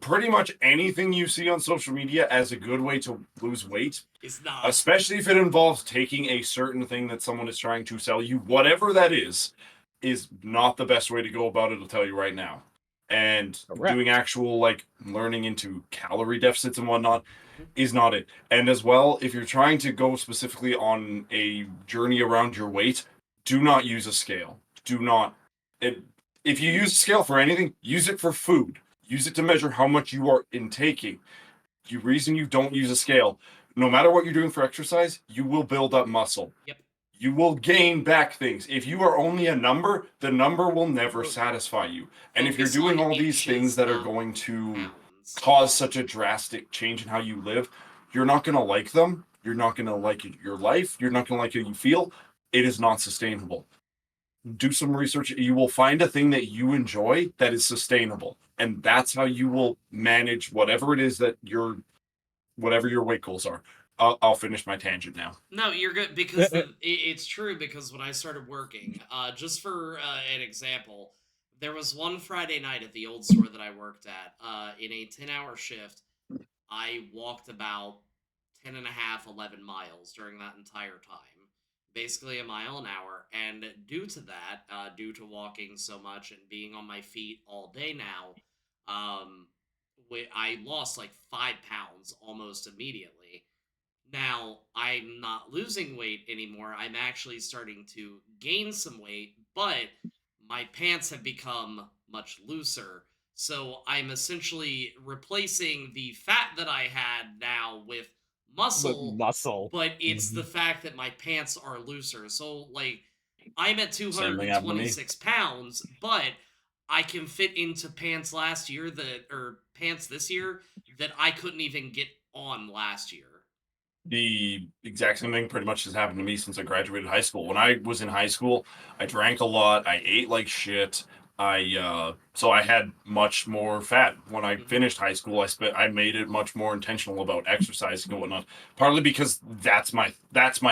pretty much anything you see on social media as a good way to lose weight, It's not. especially if it involves taking a certain thing that someone is trying to sell you, whatever that is not the best way to go about it, I'll tell you right now. And Correct. doing actual like learning into calorie deficits and whatnot is not it. And as well, if you're trying to go specifically on a journey around your weight, do not use a scale. Do not. If you use a scale for anything, use it for food. Use it to measure how much you are intaking. The reason you don't use a scale, no matter what you're doing for exercise, you will build up muscle. Yep. You will gain back things. If you are only a number, the number will never satisfy you. And if you're Focus doing on all these things inches, that are not going to pounds. cause such a drastic change in how you live, you're not going to like them. You're not going to like your life. You're not going to like how you feel. It is not sustainable. Do some research. You will find a thing that you enjoy that is sustainable. And that's how you will manage whatever it is that whatever your weight goals are. I'll finish my tangent now. No, you're good because it's true. Because when I started working, just for an example, there was one Friday night at the old store that I worked at. In a 10-hour shift, I walked about 10 and a half, 11 miles during that entire time, basically a mile an hour. And due to that, due to walking so much and being on my feet all day now, I lost like 5 pounds almost immediately. Now, I'm not losing weight anymore. I'm actually starting to gain some weight, but my pants have become much looser. So I'm essentially replacing the fat that I had now with muscle, Muscle. but it's the fact that my pants are looser. So, like, I'm at Same thing happened to me. 226 pounds, but I can fit into pants last year or pants this year that I couldn't even get on last year. The exact same thing pretty much has happened to me since I graduated high school. When I was in high school, I drank a lot, I ate like shit. So I had much more fat. When I finished high school, I made it much more intentional about exercising and whatnot. Partly because that's my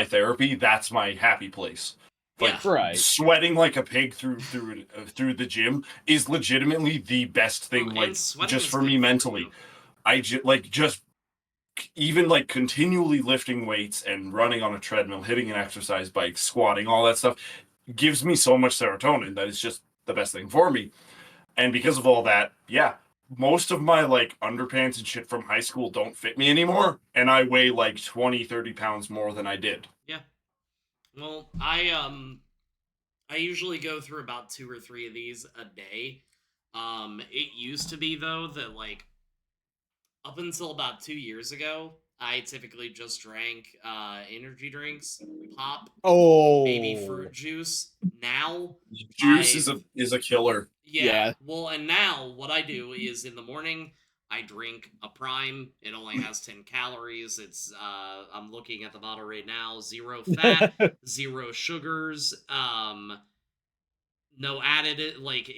therapy, that's my happy place. Like Yeah. Right. sweating like a pig through the gym is legitimately the best thing. Oh, Like and sweating just is for good me mentally, you. I just even like continually lifting weights and running on a treadmill, hitting an exercise bike, squatting, all that stuff gives me so much serotonin that it's just the best thing for me. And because of all that, yeah, most of my like underpants and shit from high school don't fit me anymore. And I weigh like 20, 30 pounds more than I did. Yeah. Well, I usually go through about 2 or 3 of these a day. It used to be though that like up until about 2 years ago, I typically just drank energy drinks, pop, Oh, maybe fruit juice. Now, Juice I- is a killer. yeah. Yeah. Well, and now what I do is in the morning I drink a Prime. It only has 10 calories. It's I'm looking at the bottle right now. 0 fat, 0 sugars. No added like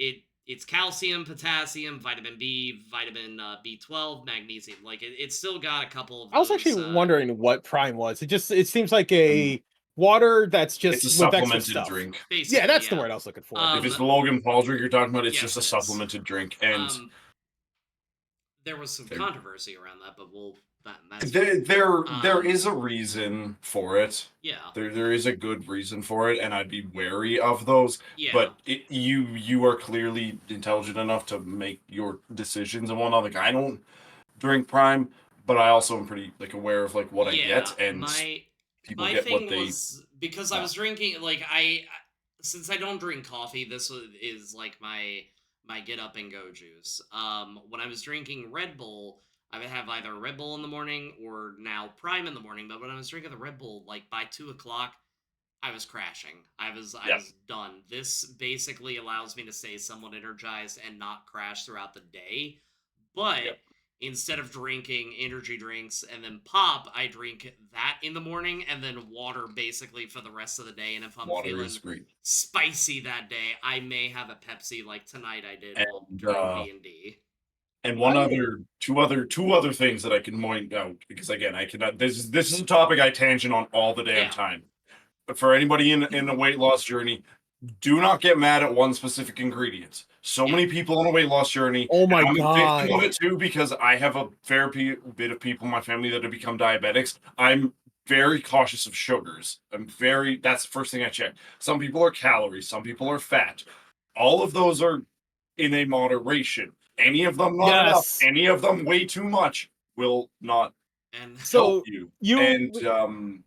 it's calcium, potassium, vitamin B, vitamin B12, magnesium. Like it's still got a couple of I was those, actually wondering what Prime was. It seems like a water that's just It's a with extra supplemented stuff. drink. basically, Yeah, that's the word I was looking for. If it's the Logan Paul drink you're talking about, it's yes, just a it is. supplemented drink. And there was some There- controversy around that, but that's there is a reason for it. yeah, There is a good reason for it, and I'd be wary of those. yeah. But you are clearly intelligent enough to make your decisions and whatnot. Like I don't drink Prime, but I also am pretty like aware of like what I get, and people my get thing what they. was because I Yeah. was drinking like since I don't drink coffee, this is like my my get up and go juice. When I was drinking Red Bull, I would have either Red Bull in the morning or now Prime in the morning. But when I was drinking the Red Bull, like by 2 o'clock, I was crashing. I Yep. was done. This basically allows me to stay somewhat energized and not crash throughout the day. But Yep. instead of drinking energy drinks and then pop, I drink that in the morning and then water basically for the rest of the day. And if I'm Water feeling is great. spicy that day, I may have a Pepsi like tonight I did while And during D&D. and I two other things that I can point out because again I cannot. This is a topic I tangent on all the damn Yeah. time. But for anybody in a weight loss journey, do not get mad at one specific ingredient. So Yeah. many people on a weight loss journey. Oh my and I'm a victim of God. it too because I have a fair bit of people in my family that have become diabetics. I'm very cautious of sugars. That's the first thing I check. Some people are calories, some people are fat. All of those are in a moderation. Any of them not enough, Yes. any of them way too much will not And So help you. you And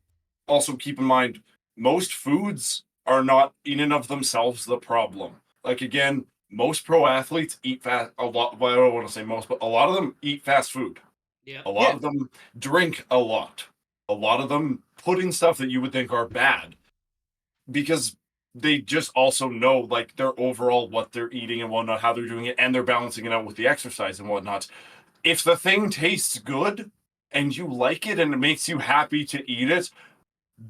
also keep in mind, most foods are not in and of themselves the problem. Like again, most pro athletes eat fast a lot. Well, I don't want to say most, but a lot of them eat fast food. yeah. A lot Yeah. of them drink a lot. A lot of them put in stuff that you would think are bad because they just also know like their overall what they're eating and whatnot, how they're doing it, and they're balancing it out with the exercise and whatnot. If the thing tastes good and you like it and it makes you happy to eat it,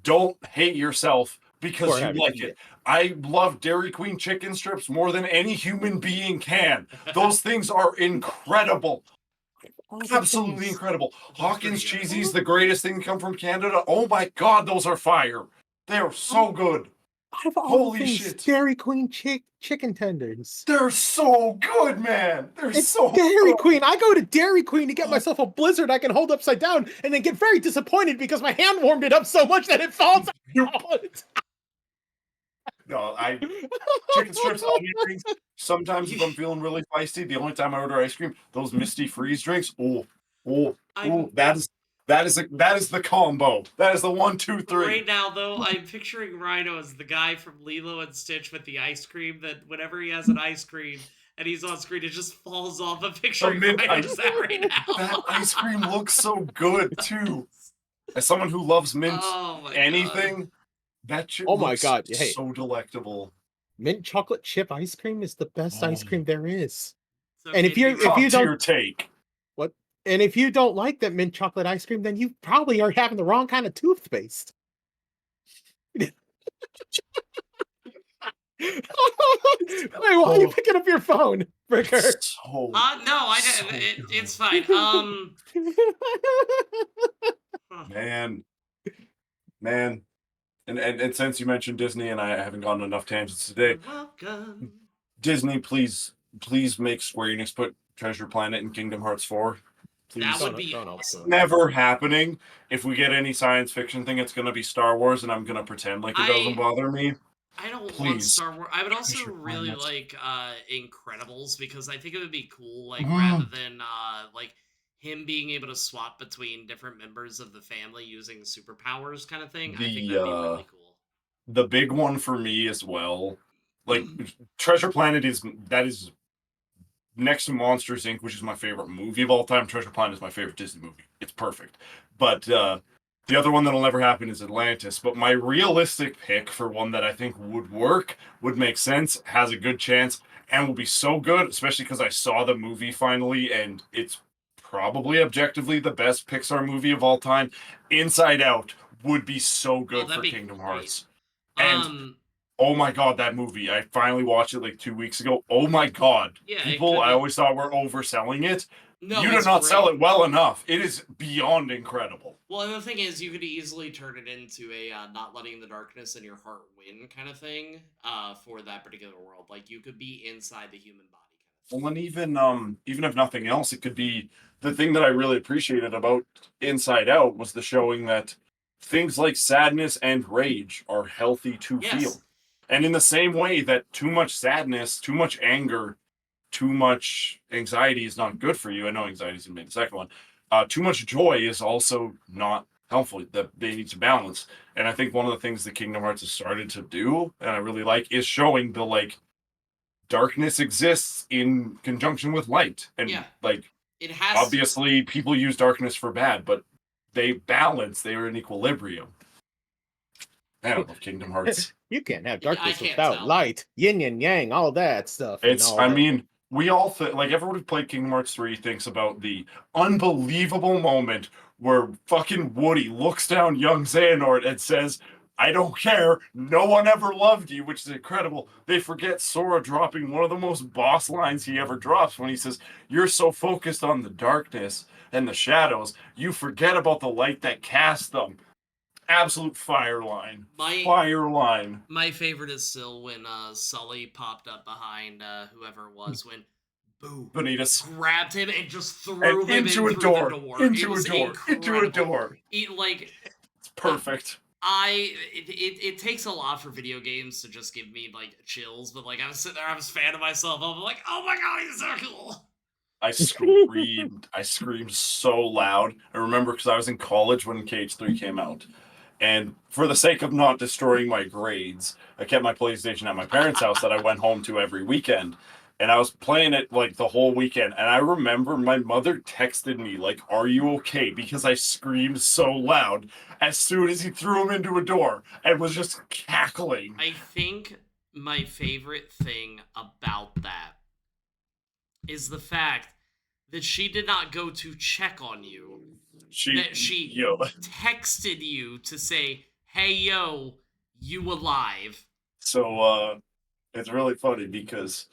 don't hate yourself because For you having to like eat it. it. I love Dairy Queen chicken strips more than any human being can. Those things are incredible. Absolutely incredible. Hawkins pretty good. cheesies, the greatest thing to come from Canada. Oh my god, those are fire. They're so good. Out of all Holy things, shit. Dairy Queen chicken tenders. They're so good, man. They're It's so Dairy good. Queen. I go to Dairy Queen to get myself a blizzard I can hold upside down and then get very disappointed because my hand warmed it up so much that it falls out. No, chicken strips, onion rings. Sometimes if I'm feeling really feisty, the only time I order ice cream, those Misty Freeze drinks. I'm- That is the combo. That is the 1, 2, 3. Right now, though, I'm picturing Rhino as the guy from Lilo and Stitch with the ice cream that whenever he has an ice cream and he's on screen, it just falls off. I'm picturing mint Rhino ice- as that right now. That ice cream looks so good too. As someone who loves mint Oh my anything, that shit Oh my looks God, hey. so delectable. Mint chocolate chip ice cream is the best ice Oh. cream there is. So And if can you're- we- If you Top don't- tier take. And if you don't like that mint chocolate ice cream, then you probably are having the wrong kind of toothpaste. Wait, why are you picking up your phone, Bricker? So no, I so didn't. good. It's fine. Man. And since you mentioned Disney and I haven't gone on enough tangents today, Welcome. Disney, please make Square Enix put Treasure Planet in Kingdom Hearts 4. Please. That would Don't- be don't awesome. also- Never happening. If we get any science fiction thing, it's gonna be Star Wars, and I'm gonna pretend like it doesn't bother me. I don't want Please. Star Wars. I would also Treasure really Planet. like Incredibles because I think it would be cool, like Mhm. rather than like him being able to swap between different members of the family using superpowers kind of thing. I think that'd be really cool. The big one for me as well, like Treasure Planet is next to Monsters Inc., which is my favorite movie of all time. Treasure Planet is my favorite Disney movie. It's perfect. But the other one that'll never happen is Atlantis. But my realistic pick for one that I think would work, would make sense, has a good chance, and will be so good, especially because I saw the movie finally, and it's probably objectively the best Pixar movie of all time. Inside Out would be so good that'd for be Kingdom great. Hearts. And Um, oh my god, that movie. I finally watched it like 2 weeks ago. Oh my god. Yeah, it People could I be- always thought were overselling it. no, You did it's not sell great. it well enough. It is beyond incredible. Well, and the thing is, you could easily turn it into a not letting the darkness in your heart win kind of thing for that particular world. Like you could be inside the human body. Well, and even if nothing else, it could be the thing that I really appreciated about Inside Out was the showing that things like sadness and rage are healthy to Yes. feel. And in the same way that too much sadness, too much anger, too much anxiety is not good for you. I know anxiety is going to be the second one. Too much joy is also not helpful. That they need to balance. And I think one of the things that Kingdom Hearts has started to do, and I really like, is showing the darkness exists in conjunction with light, and Yeah. like It has obviously people use darkness for bad, but they balance, they are in equilibrium. Man, I love Kingdom Hearts. You can't have Yeah, I darkness can't without tell. light, yin and yang, all that stuff. I mean, we all like everyone who played Kingdom Hearts 3 thinks about the unbelievable moment where fucking Woody looks down young Xehanort and says, I don't care, no one ever loved you, which is incredible. They forget Sora dropping one of the most boss lines he ever drops when he says, you're so focused on the darkness and the shadows, you forget about the light that casts them. Absolute fire line. Fire line. My favorite is still when Sully popped up behind whoever it was when Boo Vanitas. grabbed him and just threw him into a through door. the door. Into It a was door. Into a incredible. door. It's perfect. It takes a lot for video games to just give me like chills, but like I was sitting there, I was fanning myself up. I'm like, oh my god, he's so cool. I screamed. I screamed so loud. I remember because I was in college when KH3 came out. And for the sake of not destroying my grades, I kept my PlayStation at my parents' house that I went home to every weekend. And I was playing it like the whole weekend. And I remember my mother texted me, like, are you okay? Because I screamed so loud as soon as he threw him into a door and was just cackling. I think my favorite thing about that is the fact that she did not go to check on you. She texted you to say, hey, yo, you alive. So, it's really funny because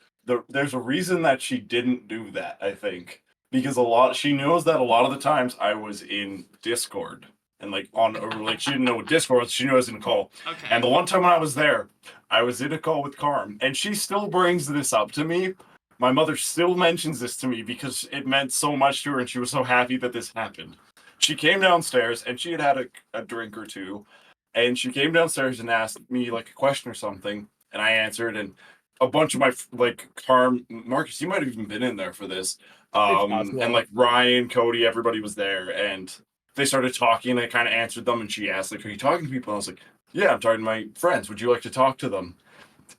there's a reason that she didn't do that, I think. Because she knows that a lot of the times I was in Discord. And like she didn't know what Discord was, she knew I was in a call. Okay. And the one time when I was there, I was in a call with Carm, and she still brings this up to me. My mother still mentions this to me because it meant so much to her and she was so happy that this happened. She came downstairs and she had a drink or two, and she came downstairs and asked me like a question or something, and I answered, and a bunch of my like Carm, Marcus, you might have even been in there for this, and like Ryan, Cody, everybody was there, and they started talking, and I kind of answered them, and she asked like, are you talking to people? And I was like, yeah, I'm talking to my friends, would you like to talk to them?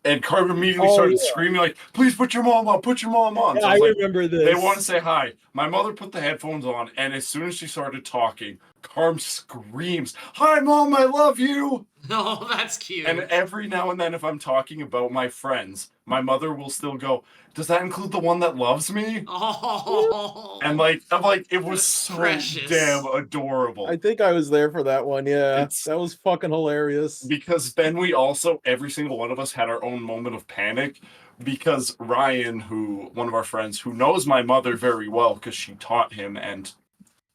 And Carm immediately started screaming like, please put your mom on, put your mom on. Yeah, So I like, remember this. They want to say hi. My mother put the headphones on, and as soon as she started talking, Carm screams, hi mom, I love you. Oh, that's cute. And every now and then if I'm talking about my friends, my mother will still go, does that include the one that loves me? Oh. And I'm like, it was so precious. damn adorable. I think I was there for that one. Yeah, that was fucking hilarious. Because then we also, every single one of us had our own moment of panic. Because Ryan, one of our friends who knows my mother very well because she taught him and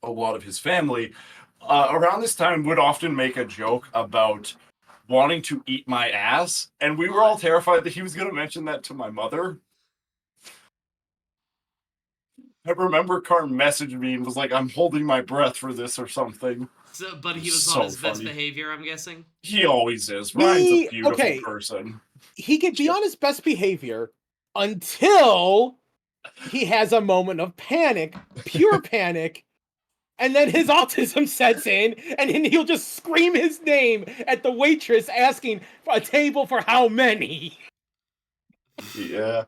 a lot of his family, around this time would often make a joke about wanting to eat my ass. And we were all terrified that he was going to mention that to my mother. I remember Carm messaged me and was like, I'm holding my breath for this or something. So, but he was on his best behavior, I'm guessing? He always is. Ryan's a beautiful person. He could be on his best behavior until he has a moment of panic, pure panic, and then his autism sets in, and then he'll just scream his name at the waitress asking for a table for how many. Yeah.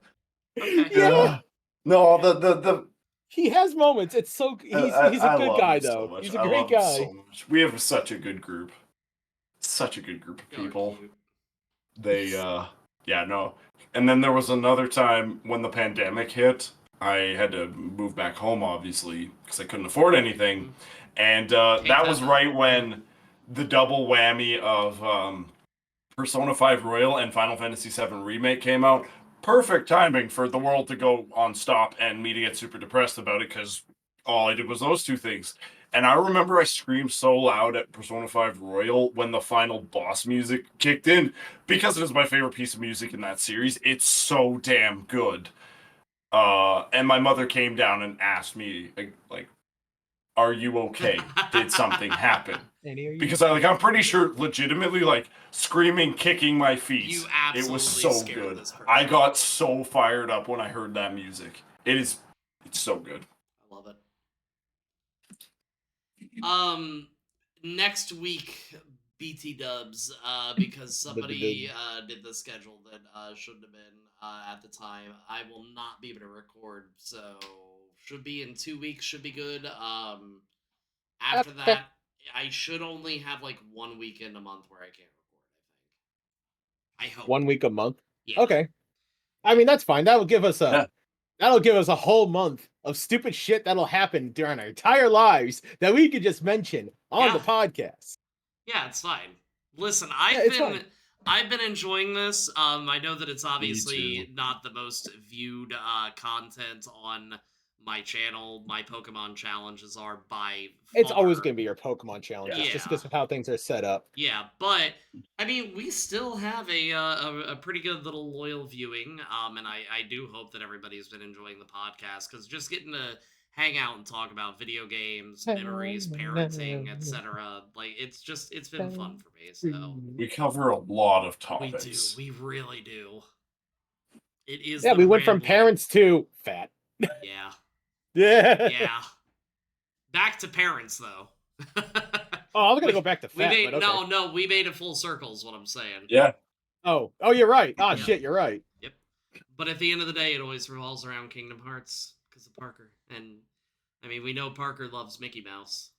Okay. Yeah. No, the he has moments. It's so he's a good guy though. So he's a great guy. So much. We have such a good group. Such a good group of people. They And then there was another time when the pandemic hit. I had to move back home, obviously, because I couldn't afford anything. And that was right when the double whammy of Persona 5 Royal and Final Fantasy VII Remake came out. Perfect timing for the world to go on stop and me to get super depressed about it, because all I did was those two things. And I remember I screamed so loud at Persona 5 Royal when the final boss music kicked in, because it is my favorite piece of music in that series. It's so damn good. And my mother came down and asked me, like, are you okay? Did something happen? Because I'm pretty sure legitimately, like, screaming, kicking my feet. It was so good. I got so fired up when I heard that music. It's so good. I love it. Next week, BT dubs because somebody did the schedule that shouldn't have been at the time. I will not be able to record, so should be in 2 weeks. Should be good. After Okay. that, I should only have like 1 weekend a month where I can't record. I think. I hope. 1 week a month. Yeah. Okay. I mean, that's fine. That'll give us Yeah. a whole month of stupid shit that'll happen during our entire lives that we could just mention on the Yeah. podcast. Yeah, it's fine. Listen, it's fine. I've been enjoying this. I know that it's too. obviously not the most viewed content on my channel. My Pokemon challenges are by It's always far- going to be your Pokemon challenges just Yeah. because of how things are set up. Yeah, but I mean, we still have a pretty good little loyal viewing, and I do hope that everybody's been enjoying the podcast because just getting to hang out and talk about video games, memories, parenting, etc. Like it's been fun for me. So We cover a lot of we do, topics. we really do. It is. Yeah, the we went from rambling. parents to fat. Yeah, Yeah. yeah. Back to parents though. Oh, I was going to go back to We fat. made but okay. no, we made it full circle. Is what I'm saying. Yeah. Oh, you're right. Oh, Yeah. shit, you're right. Yep. But at the end of the day, it always revolves around Kingdom Hearts because of Parker. And I mean, we know Parker loves Mickey Mouse.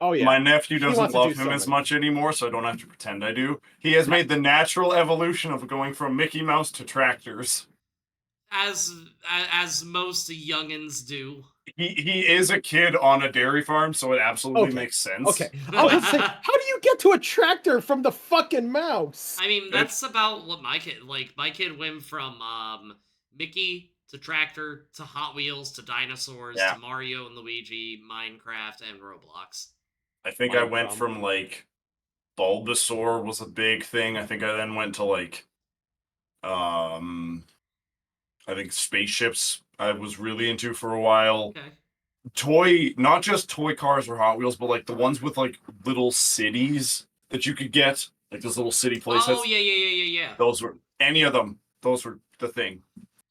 Oh, yeah. My nephew doesn't wants to love do him so as many much anymore, so I don't have to pretend I do. He has made the natural evolution of going from Mickey Mouse to tractors. As most youngins do. He is a kid on a dairy farm, so it absolutely Okay. makes sense. Okay. I was gonna say, how do you get to a tractor from the fucking mouse? I mean, that's about what my kid My kid went from Mickey to tractor to Hot Wheels to dinosaurs Yeah. to Mario and Luigi, Minecraft, and Roblox. I think I Mind went drum. from like Bulbasaur was a big thing. I think I then went to like I think spaceships I was really into for a while. Okay. Not just toy cars or Hot Wheels, but like the ones with like little cities that you could get, like those little city places. Oh yeah. Those were those were the thing.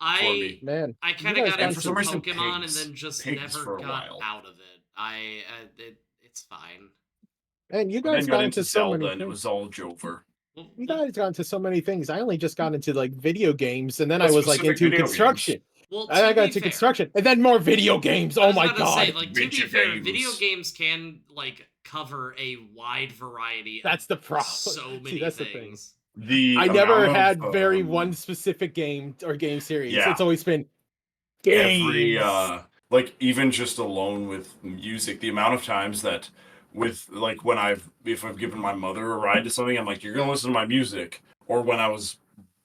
I Man, I you kind of guys got got into for some reason, Pokemon pigs- and then just pigs never for a got while. out of it. It's fine. man, you And guys then got got into into so Zelda, many and it things. was all Jover. Well, You guys got into so many things. I only just got into like video games, and then What I was like specific into video construction. well, And I to got be into fair, construction, and then more video games. I Oh was my about to say, god, like to be Video fair, games. video games can like cover a wide variety. that's the of problem. so many See, that's the thing. things. I never amount had of, very one specific game or game series. Yeah. It's always been games. every like even just alone with music, the amount of times that with like if I've given my mother a ride to something, I'm like, you're gonna listen to my music. Or when I was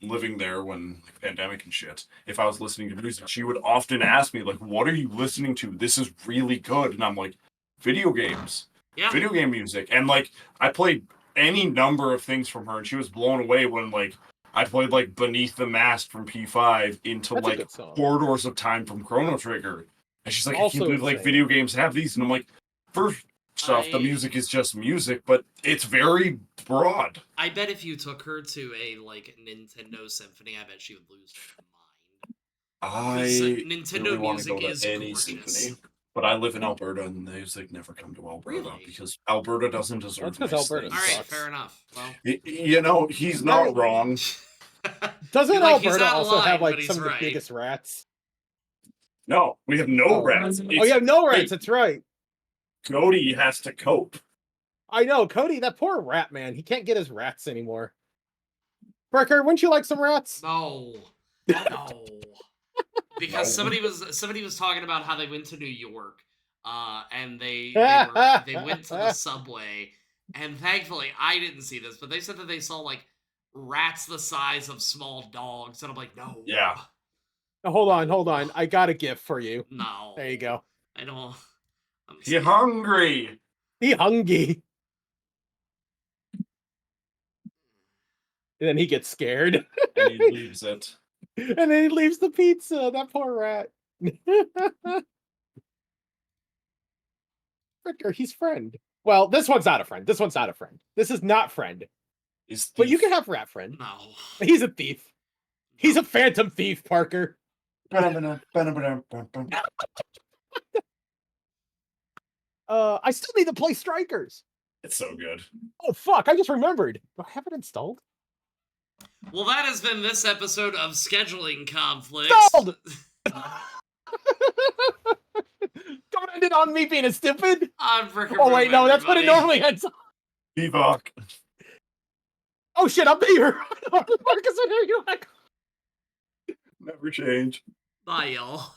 living there when like, pandemic and shit, if I was listening to music, she would often ask me like, what are you listening to? This is really good. And I'm like, video games, Yeah. video game music. And like I played any number of things from her, and she was blown away when like I played like Beneath the Mast from P5 into That's a like good song. Corridors of Time from Chrono Trigger. And she's like, I Also can't believe like insane. video games have these. And I'm like, first off, the I- music is just music, but it's very broad. I bet if you took her to a like Nintendo Symphony, I bet she would lose her mind. 'Cause, Nintendo really wanna music go to is any gorgeous. symphony. But I live in Alberta, and the music never come to Alberta Really? because Alberta doesn't deserve That's 'cause nice Alberta things. All right, sucks. fair enough. Well, You know, he's not wrong. Doesn't Like, he's Alberta not also lying, have like but he's some of the right. biggest rats? No, we have no Oh. rats. Oh, yeah, no rats. Hey. That's right. Cody has to cope. I know, Cody. That poor rat man. He can't get his rats anymore. Parker, wouldn't you like some rats? no. Because No. somebody was talking about how they went to New York, and they went to the subway, and thankfully I didn't see this, but they said that they saw like rats the size of small dogs, and I'm like, no, Yeah. Hold on. I got a gift for you. no, There you go. I don't. I'm You scared. hungry? He hungry. And then he gets scared. And he leaves it. And then he leaves the pizza. That poor rat. Fricker, he's friend. Well, this one's not a friend. This is not friend. He's But you thief. can have rat friend. No. He's a thief. He's a phantom thief, Parker. Ba-da-ba-da, ba-da-ba-da. I still need to play Strikers. It's so good. Oh fuck! I just remembered. Do I have it installed? Well, that has been this episode of Scheduling Conflicts. Installed! Don't end it on me being a stupid. I'm freaking Oh wait, no, that's what it normally ends on. Bebop. Oh shit, I'm here. Marcus, I hear you. Never change. Bye, y'all.